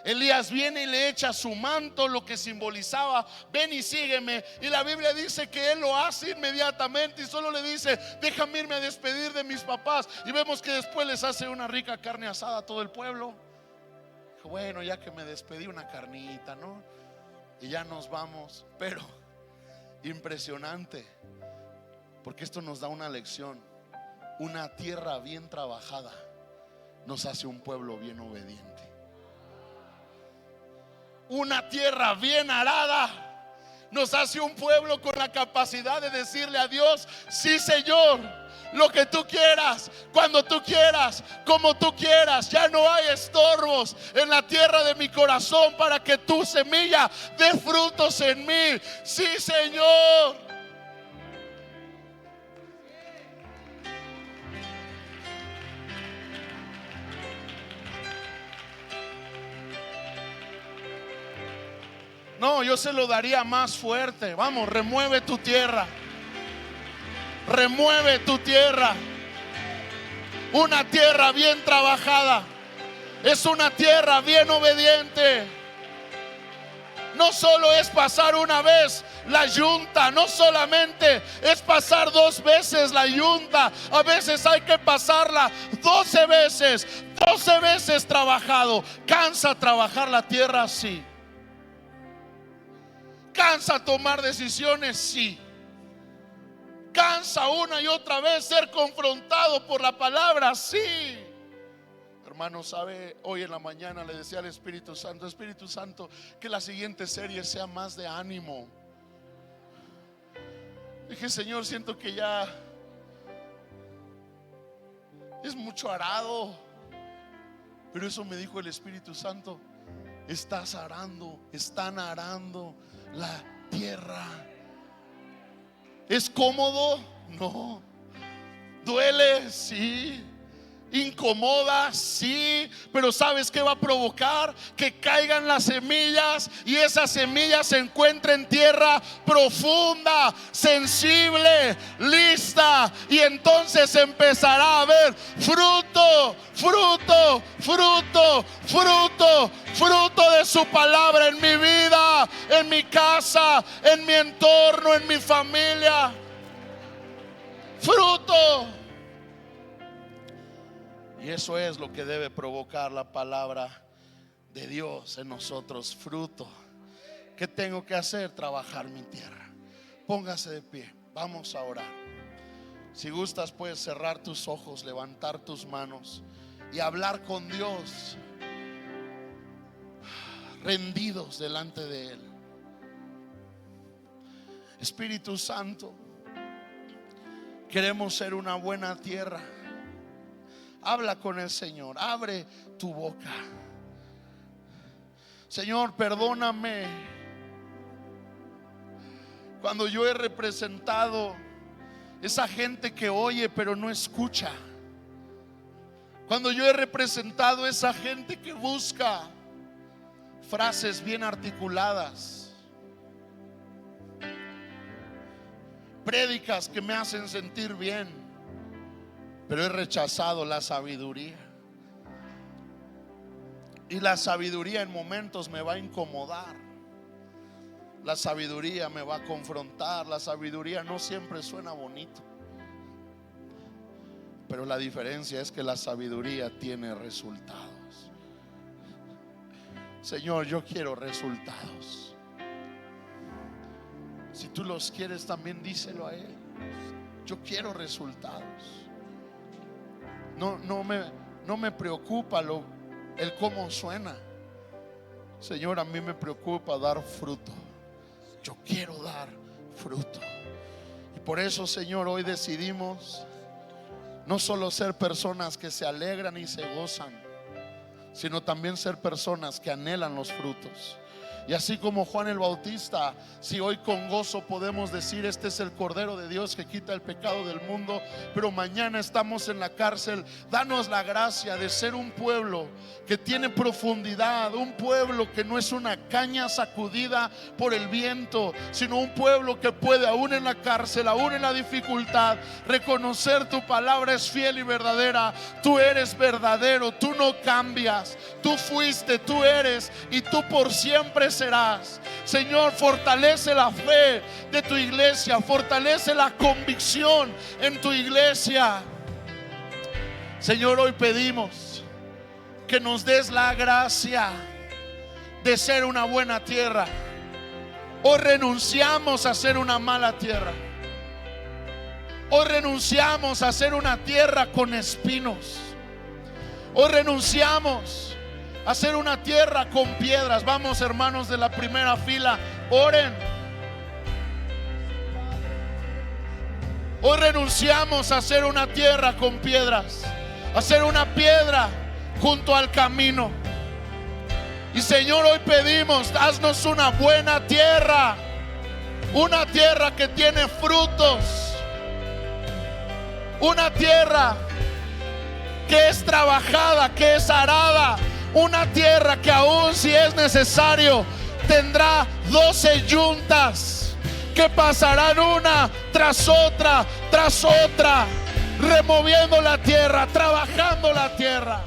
Elías viene y le echa su manto, lo que simbolizaba: ven y sígueme. Y la Biblia dice que él lo hace inmediatamente y solo le dice: déjame irme a despedir de mis papás. Y vemos que después les hace una rica carne asada a todo el pueblo. Bueno, ya que me despedí, una carnita, ¿no? Y ya nos vamos. Pero impresionante, porque esto nos da una lección. Una tierra bien trabajada nos hace un pueblo bien obediente. Una tierra bien arada Nos hace un pueblo con la capacidad de decirle a Dios: sí, Señor, lo que tú quieras, cuando tú quieras, como tú quieras. Ya no hay estorbos en la tierra de mi corazón para que tu semilla dé frutos en mí. Sí, Señor. No, yo se lo daría más fuerte. Vamos, remueve tu tierra. Remueve tu tierra. Una tierra bien trabajada es una tierra bien obediente. No solo es pasar una vez la yunta, no solamente es pasar 2 veces la yunta. A veces hay que pasarla 12 veces. 12 veces trabajado. Cansa trabajar la tierra, sí. Cansa tomar decisiones, sí. Cansa una y otra vez ser confrontado por la palabra, sí. Hermano, sabe, hoy en la mañana le decía al Espíritu Santo: Espíritu Santo, que la siguiente serie sea más de ánimo. Dije: Señor, siento que ya es mucho arado. Pero eso me dijo el Espíritu Santo: estás arando, están arando la tierra. ¿Es cómodo? No. ¿Duele? Sí. ¿Incomoda? Sí. Pero ¿sabes qué va a provocar? Que caigan las semillas y esas semillas se encuentren en tierra profunda, sensible, lista. Y entonces empezará a haber fruto, fruto, fruto, fruto, fruto de su palabra en mi vida, en mi casa, en mi entorno, en mi familia. Fruto. Y eso es lo que debe provocar la palabra de Dios en nosotros: fruto. ¿Qué tengo que hacer? Trabajar mi tierra. Póngase de pie, vamos a orar. Si gustas, puedes cerrar tus ojos, levantar tus manos y hablar con Dios, rendidos delante de Él. Espíritu Santo, queremos ser una buena tierra. Habla con el Señor, abre tu boca. Señor, perdóname cuando yo he representado esa gente que oye pero no escucha. Cuando yo he representado esa gente que busca frases bien articuladas, prédicas que me hacen sentir bien, pero he rechazado la sabiduría. Y la sabiduría en momentos me va a incomodar. La sabiduría me va a confrontar. La sabiduría no siempre suena bonito, pero la diferencia es que la sabiduría tiene resultados. Señor, yo quiero resultados. Si tú los quieres, también díselo a Él. Yo quiero resultados. No me preocupa el cómo suena. Señor, a mí me preocupa dar fruto. Yo quiero dar fruto. Y por eso, Señor, hoy decidimos no solo ser personas que se alegran y se gozan, sino también ser personas que anhelan los frutos. Y así como Juan el Bautista, si hoy con gozo podemos decir: este es el Cordero de Dios que quita el pecado del mundo, pero mañana estamos en la cárcel, danos la gracia de ser un pueblo que tiene profundidad, un pueblo que no es una caña sacudida por el viento, sino un pueblo que puede, aún en la cárcel, aún en la dificultad, reconocer tu palabra es fiel y verdadera. Tú eres verdadero, tú no cambias, tú fuiste, tú eres y tú por siempre serás. Señor, fortalece la fe de tu iglesia, fortalece la convicción en tu iglesia. Señor, hoy pedimos que nos des la gracia de ser una buena tierra. Hoy renunciamos a ser una mala tierra. Hoy renunciamos a ser una tierra con espinos. Hoy renunciamos a ser una tierra con piedras. Vamos, hermanos de la primera fila, oren, Hoy renunciamos a hacer una tierra con piedras, a hacer una piedra junto al camino. Y Señor, hoy pedimos, haznos una buena tierra, una tierra que tiene frutos, una tierra que es trabajada, que es arada, una tierra que aún si es necesario tendrá 12 yuntas que pasarán una tras otra, removiendo la tierra, trabajando la tierra.